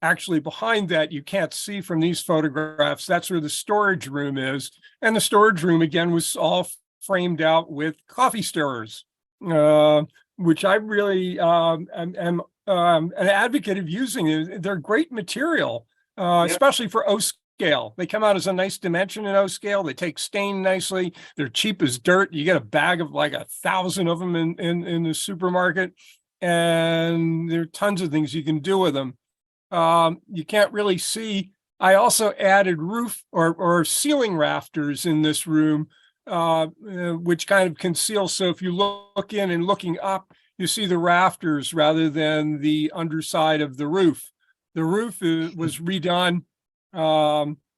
Actually, behind that, you can't see from these photographs, that's where the storage room is. And the storage room, again, was all framed out with coffee stirrers, which I really am an advocate of using. They're great material, especially for O-scale. They come out as a nice dimension in O-scale. They take stain nicely. They're cheap as dirt. You get a bag of like 1,000 of them in the supermarket, and there are tons of things you can do with them. You can't really see. I also added roof or ceiling rafters in this room, which kind of conceal. So if you look in and looking up, you see the rafters rather than the underside of the roof. The roof was redone.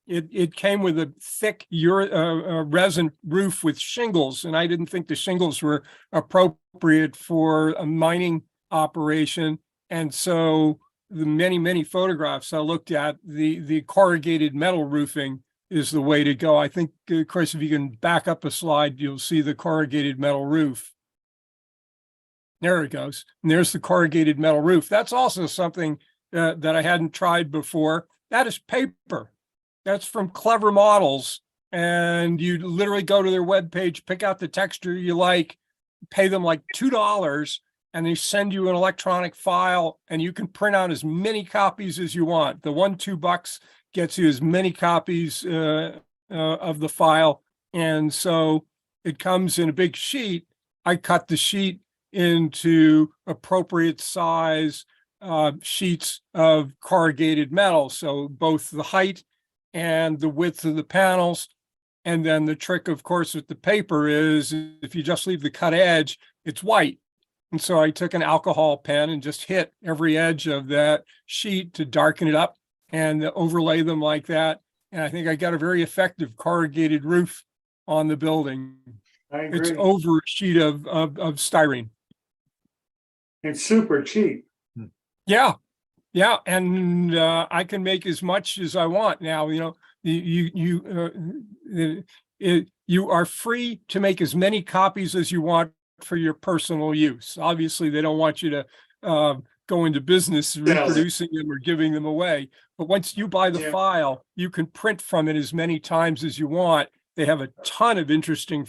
It came with a thick resin roof with shingles, and I didn't think the shingles were appropriate for a mining operation. And so the many photographs I looked at, the corrugated metal roofing is the way to go. I think, Chris, if you can back up a slide, you'll see the corrugated metal roof. There it goes. And there's the corrugated metal roof. That's also something that I hadn't tried before. That is paper. That's from Clever Models. And you literally go to their webpage, pick out the texture you like, pay them like $2, and they send you an electronic file, and you can print out as many copies as you want. The $2 gets you as many copies of the file. And so it comes in a big sheet. I cut the sheet into appropriate size sheets of corrugated metal. So both the height and the width of the panels. And then the trick, of course, with the paper is if you just leave the cut edge, it's white. And so I took an alcohol pen and just hit every edge of that sheet to darken it up and overlay them like that. And I think I got a very effective corrugated roof on the building. I It's agree. over a sheet of styrene. It's super cheap. Yeah. Yeah. And I can make as much as I want now. You are free to make as many copies as you want for your personal use. Obviously, they don't want you to go into business reproducing them or giving them away. But once you buy the Yeah. file, you can print from it as many times as you want. They have a ton of interesting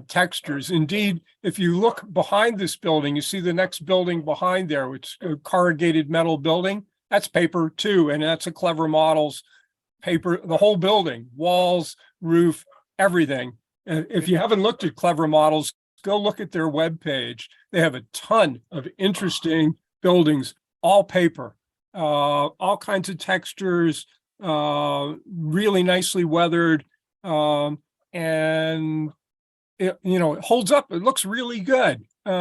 textures. Indeed, if you look behind this building, you see the next building behind there, which is a corrugated metal building. That's paper too, and that's a Clever Models paper, the whole building, walls, roof, everything. If you haven't looked at Clever Models, go look at their webpage. They have a ton of interesting buildings, all paper, all kinds of textures, really nicely weathered, and it holds up. It looks really good. You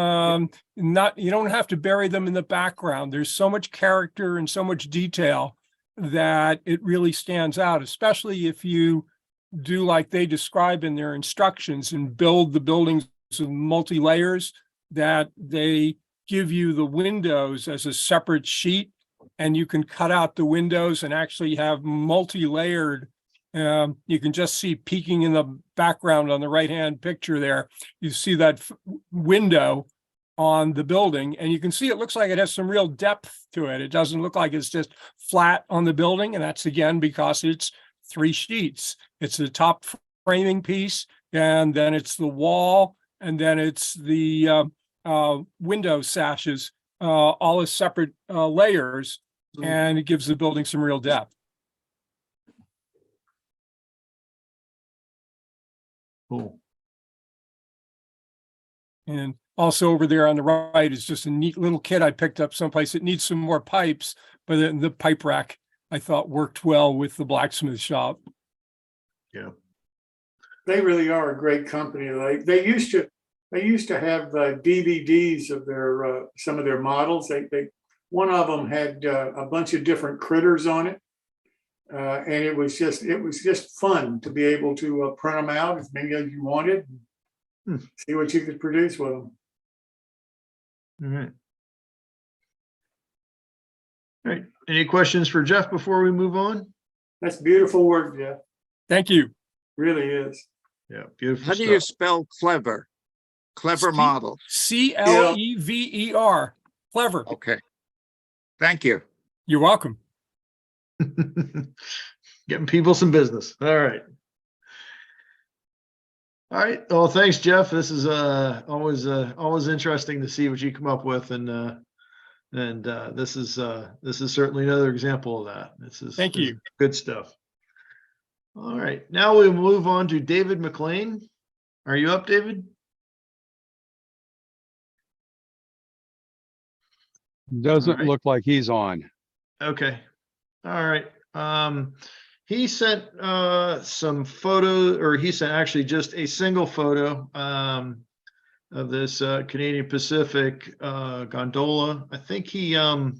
don't have to bury them in the background. There's so much character and so much detail that it really stands out, especially if you do like they describe in their instructions and build the buildings with multi-layers, that they give you the windows as a separate sheet, and you can cut out the windows and actually have multi-layered. You can just see peeking in the background on the right-hand picture there. You see that window on the building, and you can see it looks like it has some real depth to it. It doesn't look like it's just flat on the building, and that's again because it's 3 sheets. It's the top framing piece, and then it's the wall, and then it's the window sashes, all as separate layers, and it gives the building some real depth. Cool. And also over there on the right is just a neat little kit I picked up someplace. It needs some more pipes, but then the pipe rack I thought worked well with the blacksmith shop. Yeah. They really are a great company. Like they used to have DVDs of their some of their models. One of them had a bunch of different critters on it, and it was just fun to be able to print them out as many as you wanted, and see what you could produce with them. All right. All right. Any questions for Jeff before we move on? That's beautiful work, Jeff. Thank you. Really is. Yeah, beautiful How do you stuff. spell clever? Clever Model. CLEVER. Clever. Okay. Thank you. You're welcome. Getting people some business. All right. All right. Well, thanks, Jeff. This is always interesting to see what you come up with, and this is certainly another example of that. Thank you. Good stuff. All right. Now we move on to David McLean. Are you up, David? Doesn't All right. look like he's on. Okay. All right. He sent some photos, or he sent actually just a single photo of this Canadian Pacific gondola. I think he might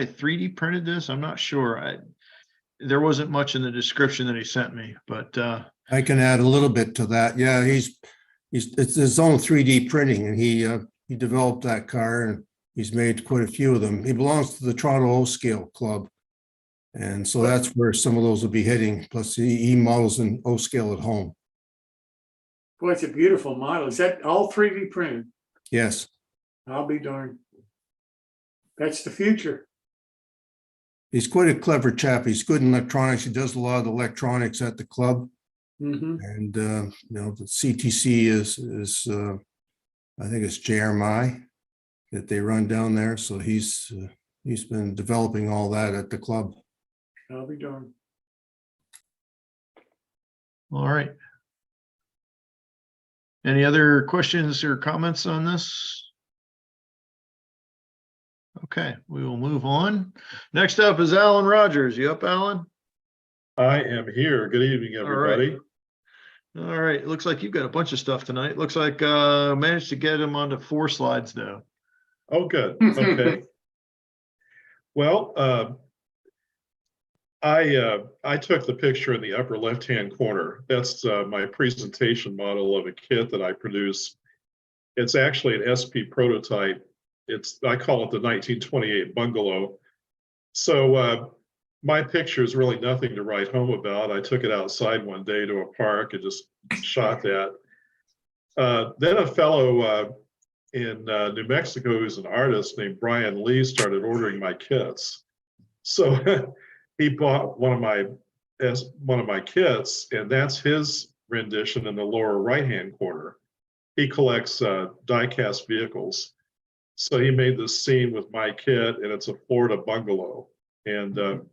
have 3D printed this. I'm not sure. There wasn't much in the description that he sent me, but I can add a little bit to that. Yeah, it's his own 3D printing, and he developed that car, and he's made quite a few of them. He belongs to the Toronto O-Scale Club, and so that's where some of those will be hitting. Plus, he models in O-Scale at home. Boy, it's a beautiful model. Is that all 3D printed? Yes, I'll be darned. That's the future. he's quite a clever chap. He's good in electronics. He does a lot of the electronics at the club, and the CTC is I think it's JRMI that they run down there. So he's been developing all that at the club. I'll be darned. all right. Any other questions or comments on this? Okay, we will move on. Next up is Alan Rogers. You up, Alan? I am here. Good evening, All right. everybody. All right, it looks like you've got a bunch of stuff tonight. Looks like managed to get them onto 4 slides now. Oh, good. Okay. Well, I took the picture in the upper left-hand corner. That's my presentation model of a kit that I produce. It's actually an SP prototype. I call it the 1928 bungalow. So my picture is really nothing to write home about. I took it outside one day to a park and just shot that. Then a fellow in New Mexico who's an artist named Brian Lee started ordering my kits. So he bought one of my kits, and that's his rendition in the lower right-hand corner. He collects die-cast vehicles. So he made this scene with my kit, and it's a Florida bungalow. And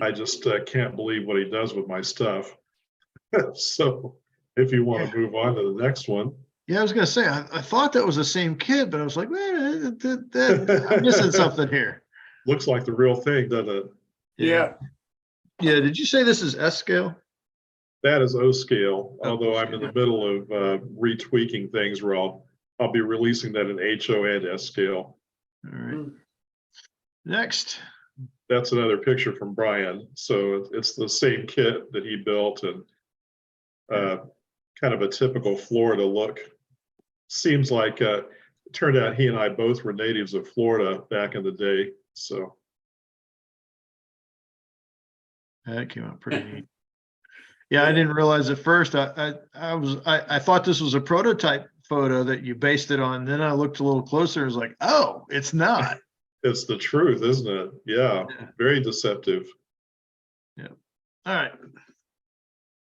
I just can't believe what he does with my stuff. So if you want to move on to the next one. Yeah, I was gonna say, I thought that was the same kid, but I was like, man, I'm missing something here. Looks like the real thing, doesn't it? Yeah. Yeah, did you say this is S scale? That is O scale, although I'm in scale. the middle of retweaking things where I'll be releasing that in HO and S scale. All right. Next. That's another picture from Brian. So it's the same kit that he built, and kind of a typical Florida look. Seems like it turned out he and I both were natives of Florida back in the day. So That came out pretty neat. Yeah, I didn't realize at first. I thought this was a prototype photo that you based it on. Then I looked a little closer and was like, oh, it's not. it's the truth, isn't it? Yeah, very deceptive. Yeah. All right.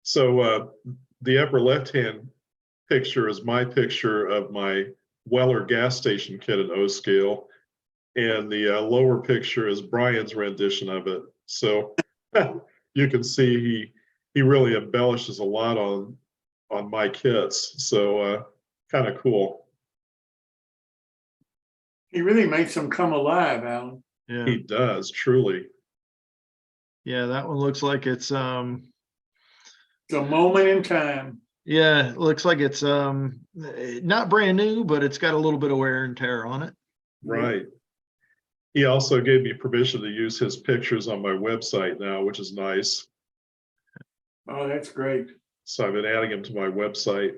So the upper left-hand picture is my picture of my Weller gas station kit in O scale. And the lower picture is Brian's rendition of it. So you can see he really embellishes a lot on my kits. So kind of cool. He really makes them come alive, Alan. Yeah. He does, truly. Yeah, that one looks like it's It's a moment in time. yeah, it looks like it's not brand new, but it's got a little bit of wear and tear on it. Right. He also gave me permission to use his pictures on my website now, which is nice. Oh, that's great. So I've been adding him to my website.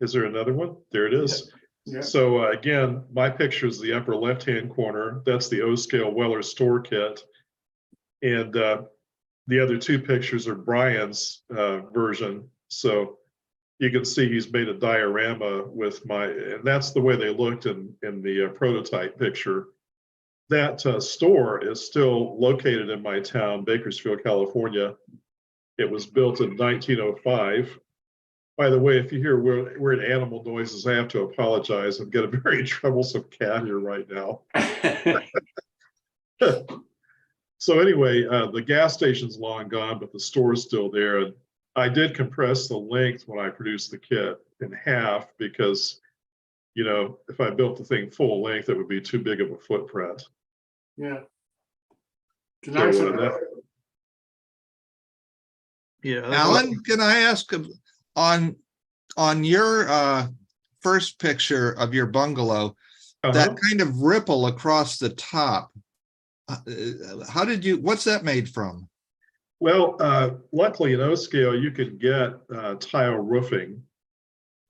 Is there another one? There it is. Yeah. So again, my picture is the upper left-hand corner. That's the O-scale Weller store kit. And the other two pictures are Brian's version. So you can see he's made a diorama with and that's the way they looked in the prototype picture. That store is still located in my town, Bakersfield, California. It was built in 1905. By the way, if you hear weird animal noises, I have to apologize. I've got a very troublesome cat here right now. So anyway, the gas station's long gone, but the store's still there. And I did compress the length when I produced the kit in half because, you know, if I built the thing full length, it would be too big of a footprint. Yeah. It's nice So, of Yeah. Alan, can I ask on your first picture of your bungalow, that kind of ripple across the top? What's that made from? Well, luckily in O-scale, you could get tile roofing.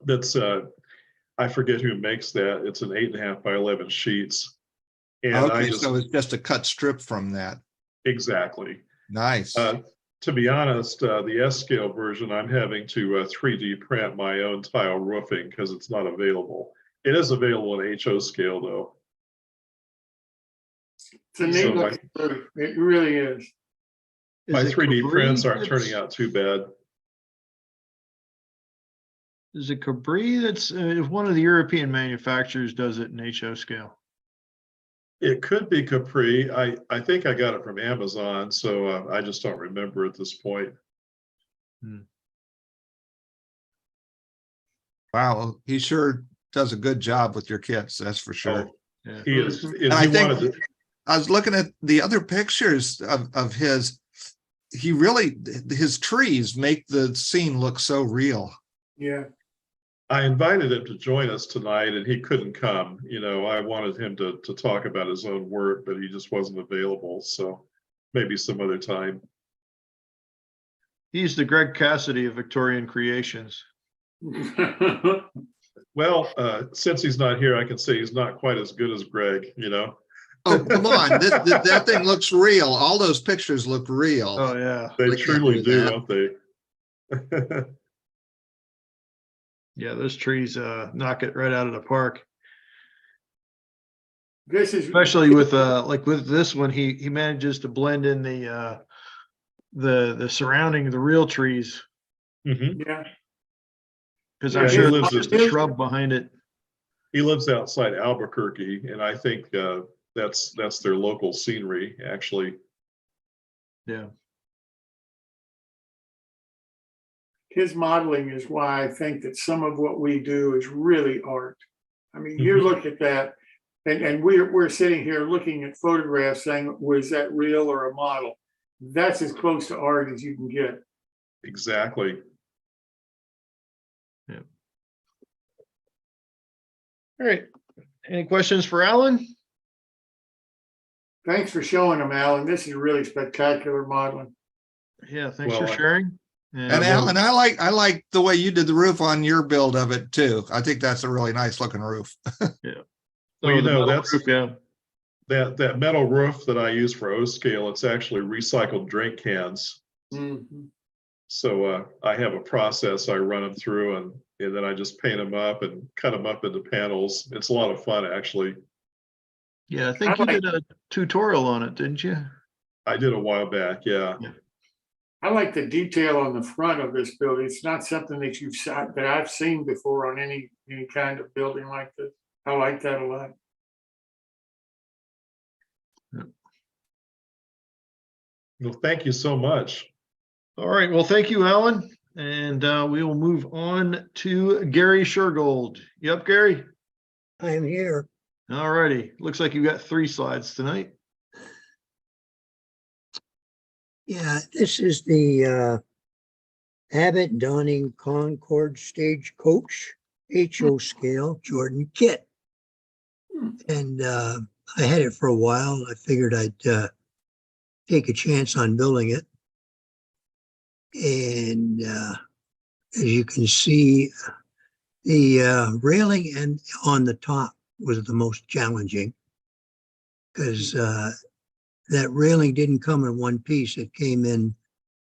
That's, I forget who makes that. It's an 8.5 by 11 sheets. And Okay, so it's just a cut strip from that. Exactly. Nice. To be honest, the S-scale version, I'm having to 3D print my own tile roofing because it's not available. It is available in HO scale though. It's a neat looking roof. It really is. My 3D prints aren't that's- turning out too bad. Is it Cabri that's if one of the European manufacturers does it in HO scale? It could be Capri. I think I got it from Amazon, so I just don't remember at this point. Wow, he sure does a good job with your kits, that's for sure. Yeah. He is. And I think I was looking at the other pictures of his. he really, his trees make the scene look so real. Yeah. I invited him to join us tonight and he couldn't come. You know, I wanted him to talk about his own work, but he just wasn't available. So maybe some other time. He's the Greg Cassidy of Victorian Creations. Well, since he's not here, I can say he's not quite as good as Greg, you know? Oh, come on. That thing looks real. All those pictures look real. Oh, yeah. They Look at truly do, that. don't they? Yeah, those trees knock it right out of the park. This is Especially with like with this one, he manages to blend in the surrounding the real trees, Mhm. yeah. because Yeah, I'm he sure lives there's in- just a shrub behind it. He lives outside Albuquerque, and I think that's their local scenery, actually. Yeah. His modeling is why I think that some of what we do is really art. I mean, you look at that, and we're sitting here looking at photographs saying, was that real or a model? That's as close to art as you can get. Exactly. All right. Any questions for Alan? Thanks for showing them, Alan. This is really spectacular modeling. Yeah, thanks Well, for sharing. And Alan, I like the way you did the roof on your build of it too. I think that's a really nice looking roof. Well, Oh, you the know, metal that's roof, yeah. that metal roof that I use for O-scale. It's actually recycled drink cans. Mhm. So I have a process I run them through, and then I just paint them up and cut them up into panels. It's a lot of fun, actually. Yeah, I think you did a tutorial on it, didn't you? I did a while back, yeah. I like the detail on the front of this building. It's not something that I've seen before on any kind of building like this. I like that a lot. Well, thank you so much. All right. Well, thank you, Alan. And we will move on to Gary Shergold. You up, Gary? I am here. All righty. Looks like you got 3 slides tonight. Yeah, this is the Abbott Downing Concord Stagecoach HO scale Jordan kit. And I had it for a while. I figured I'd take a chance on building it. And as you can see, the railing and on the top was the most challenging because that railing didn't come in one piece. It came in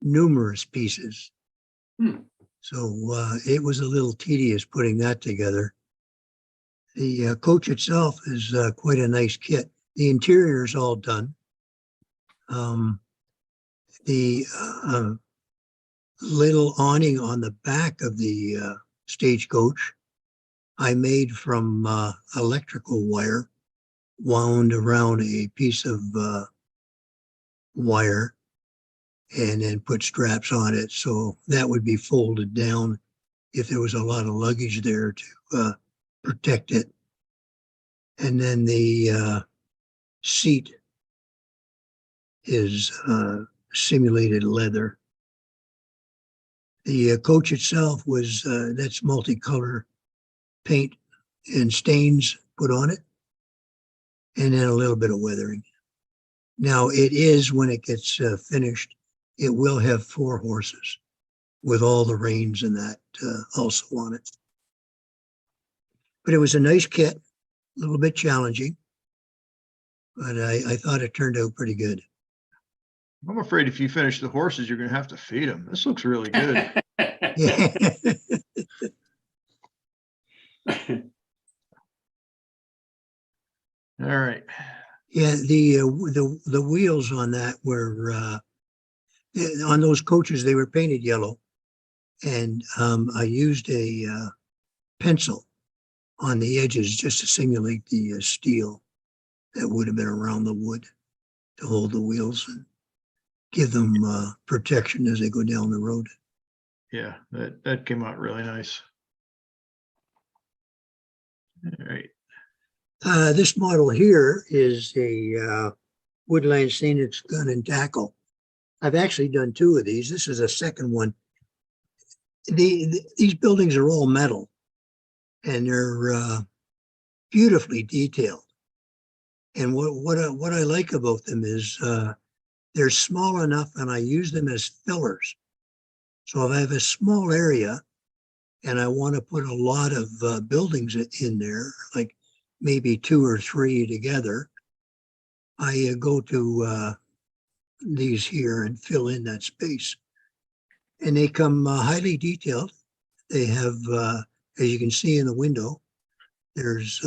numerous pieces. So it was a little tedious putting that together. The coach itself is quite a nice kit. The interior is all done. The little awning on the back of the stagecoach I made from electrical wire wound around a piece of wire and then put straps on it. So that would be folded down if there was a lot of luggage there to protect it. And then the seat is simulated leather. The coach itself was, that's multicolor paint and stains put on it, and then a little bit of weathering. Now it is, when it gets finished, it will have 4 horses with all the reins and that also on it. But it was a nice kit, a little bit challenging, but I thought it turned out pretty good. I'm afraid if you finish the horses, you're going to have to feed them. This looks really good. Yeah. All right. Yeah, the wheels on that were on those coaches, they were painted yellow, and I used a pencil on the edges just to simulate the steel that would have been around the wood to hold the wheels and give them protection as they go down the road. Yeah, that came out really nice. All right. This model here is a Woodland Scenics gun and tackle. I've actually done two of these. This is a second one. These buildings are all metal and they're beautifully detailed. And what I like about them is they're small enough and I use them as fillers. So if I have a small area and I want to put a lot of buildings in there, like maybe 2 or 3 together, I go to these here and fill in that space. And they come highly detailed. They have, as you can see in the window, there's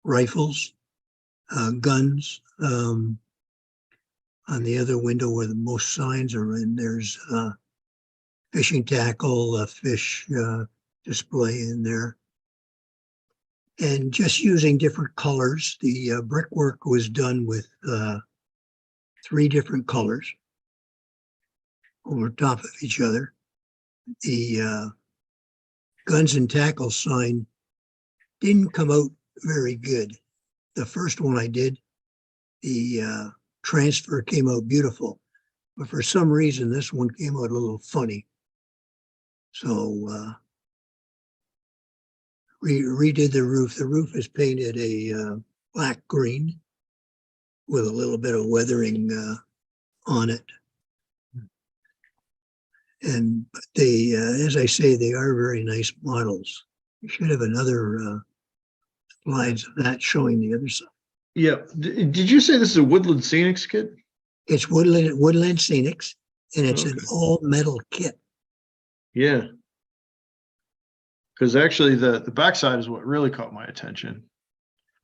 rifles, guns. On the other window where the most signs are in, there's fishing tackle, a fish display in there. And just using different colors, the brickwork was done with 3 different colors over top of each other. The guns and tackle sign didn't come out very good. The first one I did, the transfer came out beautiful, but for some reason this one came out a little funny. So redid the roof. The roof is painted a black green with a little bit of weathering on it. And they, as I say, they are very nice models. You should have another slides of that showing the other side. Yeah. Did you say this is a Woodland Scenics kit? It's Woodland Scenics, and it's an Okay. all metal kit. Yeah. Because actually the backside is what really caught my attention.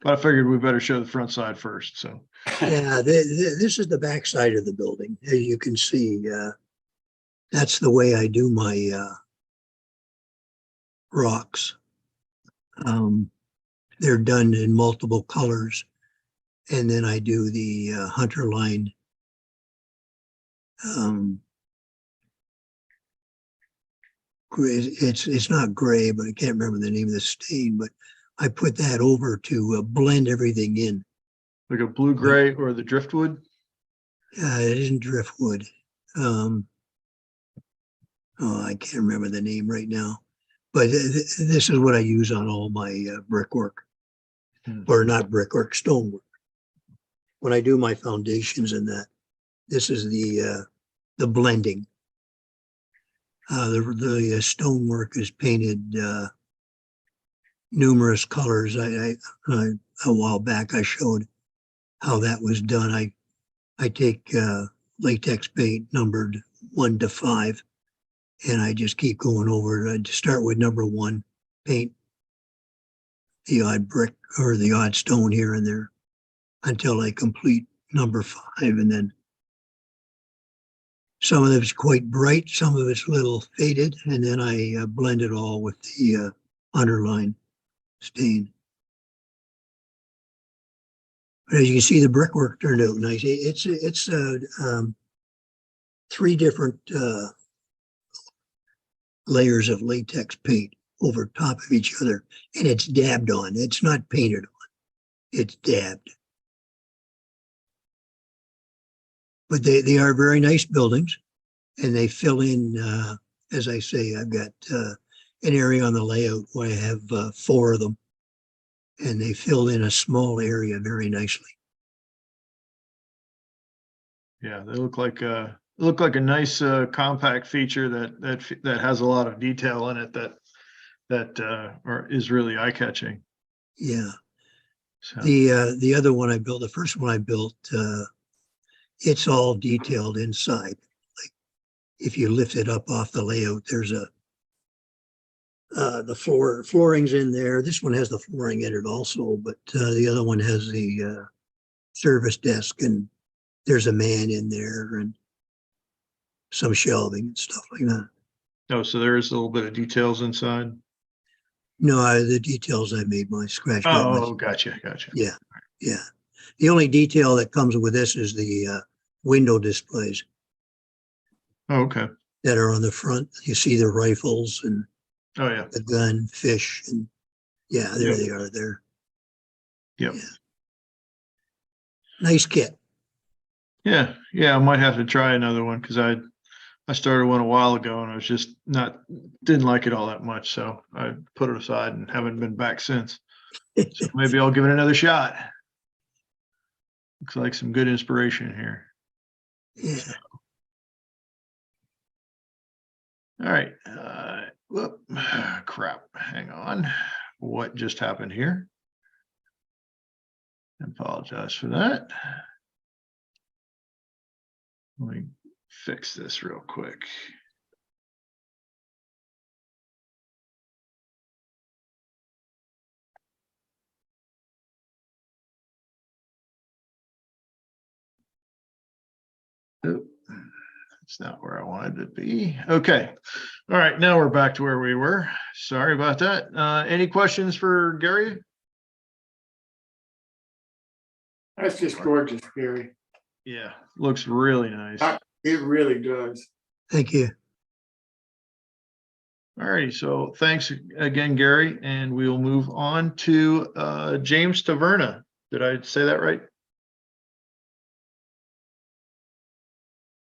But I figured we better show the front side first. So Yeah, this is the backside of the building. As you can see, that's the way I do my rocks. They're done in multiple colors. And then I do the hunter line. It's not gray, but I can't remember the name of the stain, but I put that over to blend everything in. like a blue gray or the driftwood. It isn't driftwood. Oh, I can't remember the name right now, but this is what I use on all my brickwork, or not brickwork, stonework. When I do my foundations and that, this is the blending. The stonework is painted numerous colors. A while back I showed how that was done. I take latex paint numbered 1 to 5, and I just keep going over it. I start with number 1, paint the odd brick or the odd stone here and there until I complete number 5, and then some of it's quite bright, some of it's a little faded, and then I blend it all with the underline stain. But as you can see, the brickwork turned out nice. It's 3 different layers of latex paint over top of each other, and it's dabbed on. It's not painted on. It's dabbed. But they are very nice buildings, and they fill in, as I say, I've got an area on the layout where I have 4 of them, and they fill in a small area very nicely. Yeah, they look like a nice compact feature that has a lot of detail in it that is really eye-catching. Yeah. So The other one I built, the first one I built, it's all detailed inside. Like if you lift it up off the layout, there's the flooring's in there. This one has the flooring in it also, but the other one has the service desk, and there's a man in there and some shelving and stuff like that. oh, so there is a little bit of details inside. No, the details I made my scratch. Oh, gotcha. Yeah. The only detail that comes with this is the window displays Oh, okay. that are on the front. You see the rifles and Oh, yeah. the gun, fish, and yeah, there Yep. they are there. Yep. Yeah. Nice kit. Yeah, I might have to try another one because I started one a while ago and I was just didn't like it all that much. So I put it aside and haven't been back since. So maybe I'll give it another shot. Looks like some good inspiration here. Yeah. So. All right. Whoop, crap. Hang on. What just happened here? I apologize for that. Let me fix this real quick. Oh, that's not where I wanted to be. Okay. All right. Now we're back to where we were. Sorry about that. Any questions for Gary? That's just gorgeous, Gary. Yeah, looks really nice. It really does. Thank you. All righty, so thanks again, Gary, and we will move on to James Taverna. Did I say that right?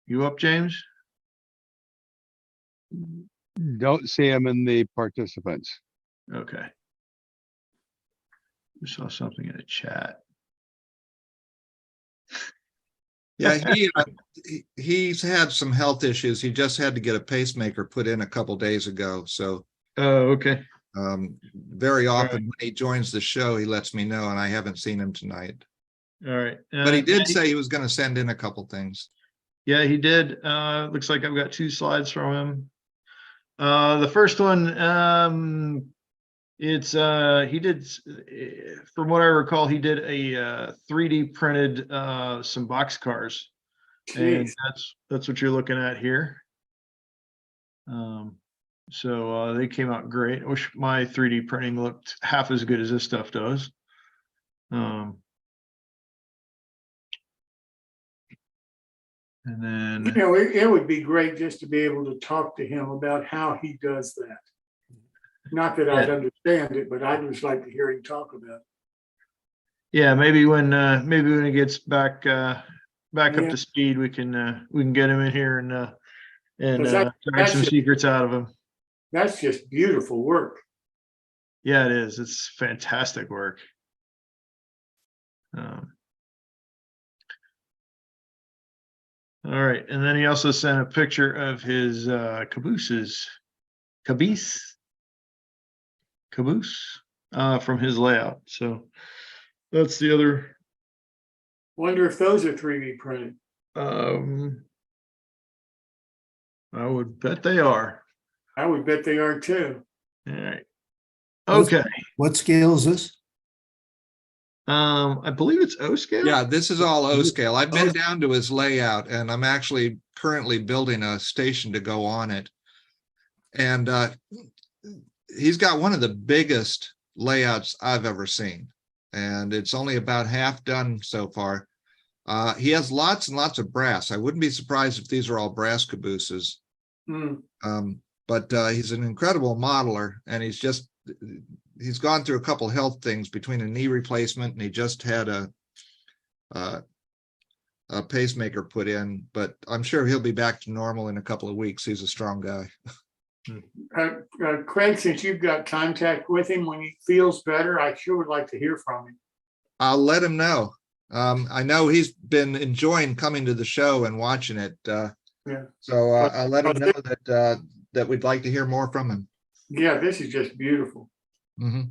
You up, James? Don't see him in the participants. Okay. I saw something in the chat. Yeah, he's had some health issues. He just had to get a pacemaker put in a couple days ago. So, oh, okay. Very often when he joins the show, he lets me know, and I haven't seen him tonight. All right. But he did say he was going to send in a couple things. Yeah, he did. Looks like I've got 2 slides from him. The first one, it's he did, from what I recall, he did a 3D printed some box cars. And that's what you're looking at here. So they came out great. I wish my 3D printing looked half as good as this stuff does. And then, you know, it would be great just to be able to talk to him about how he does that. Not that I'd understand it, but I'd just like to hear him talk about it. yeah, maybe when he gets back up to speed, we can get him in here and try some secrets out of him. That's just beautiful work. Yeah, it is. It's fantastic work. All right, and then he also sent a picture of his caboose from his layout. So that's the other. Wonder if those are 3D printed. I would bet they are. I would bet they are too. All right. Okay. What scale is this? I believe it's O scale. Yeah, this is all O scale. I've been down to his layout, and I'm actually currently building a station to go on it. And he's got one of the biggest layouts I've ever seen, and it's only about half done so far. He has lots and lots of brass. I wouldn't be surprised if these are all brass cabooses. But he's an incredible modeler, and he's gone through a couple health things between a knee replacement, and he just had a pacemaker put in, but I'm sure he'll be back to normal in a couple of weeks. He's a strong guy. Craig, since you've got contact with him, when he feels better, I sure would like to hear from him. I'll let him know. I know he's been enjoying coming to the show and watching it. So I'll let him know that we'd like to hear more from him. Yeah, this is just beautiful. Mm-hmm.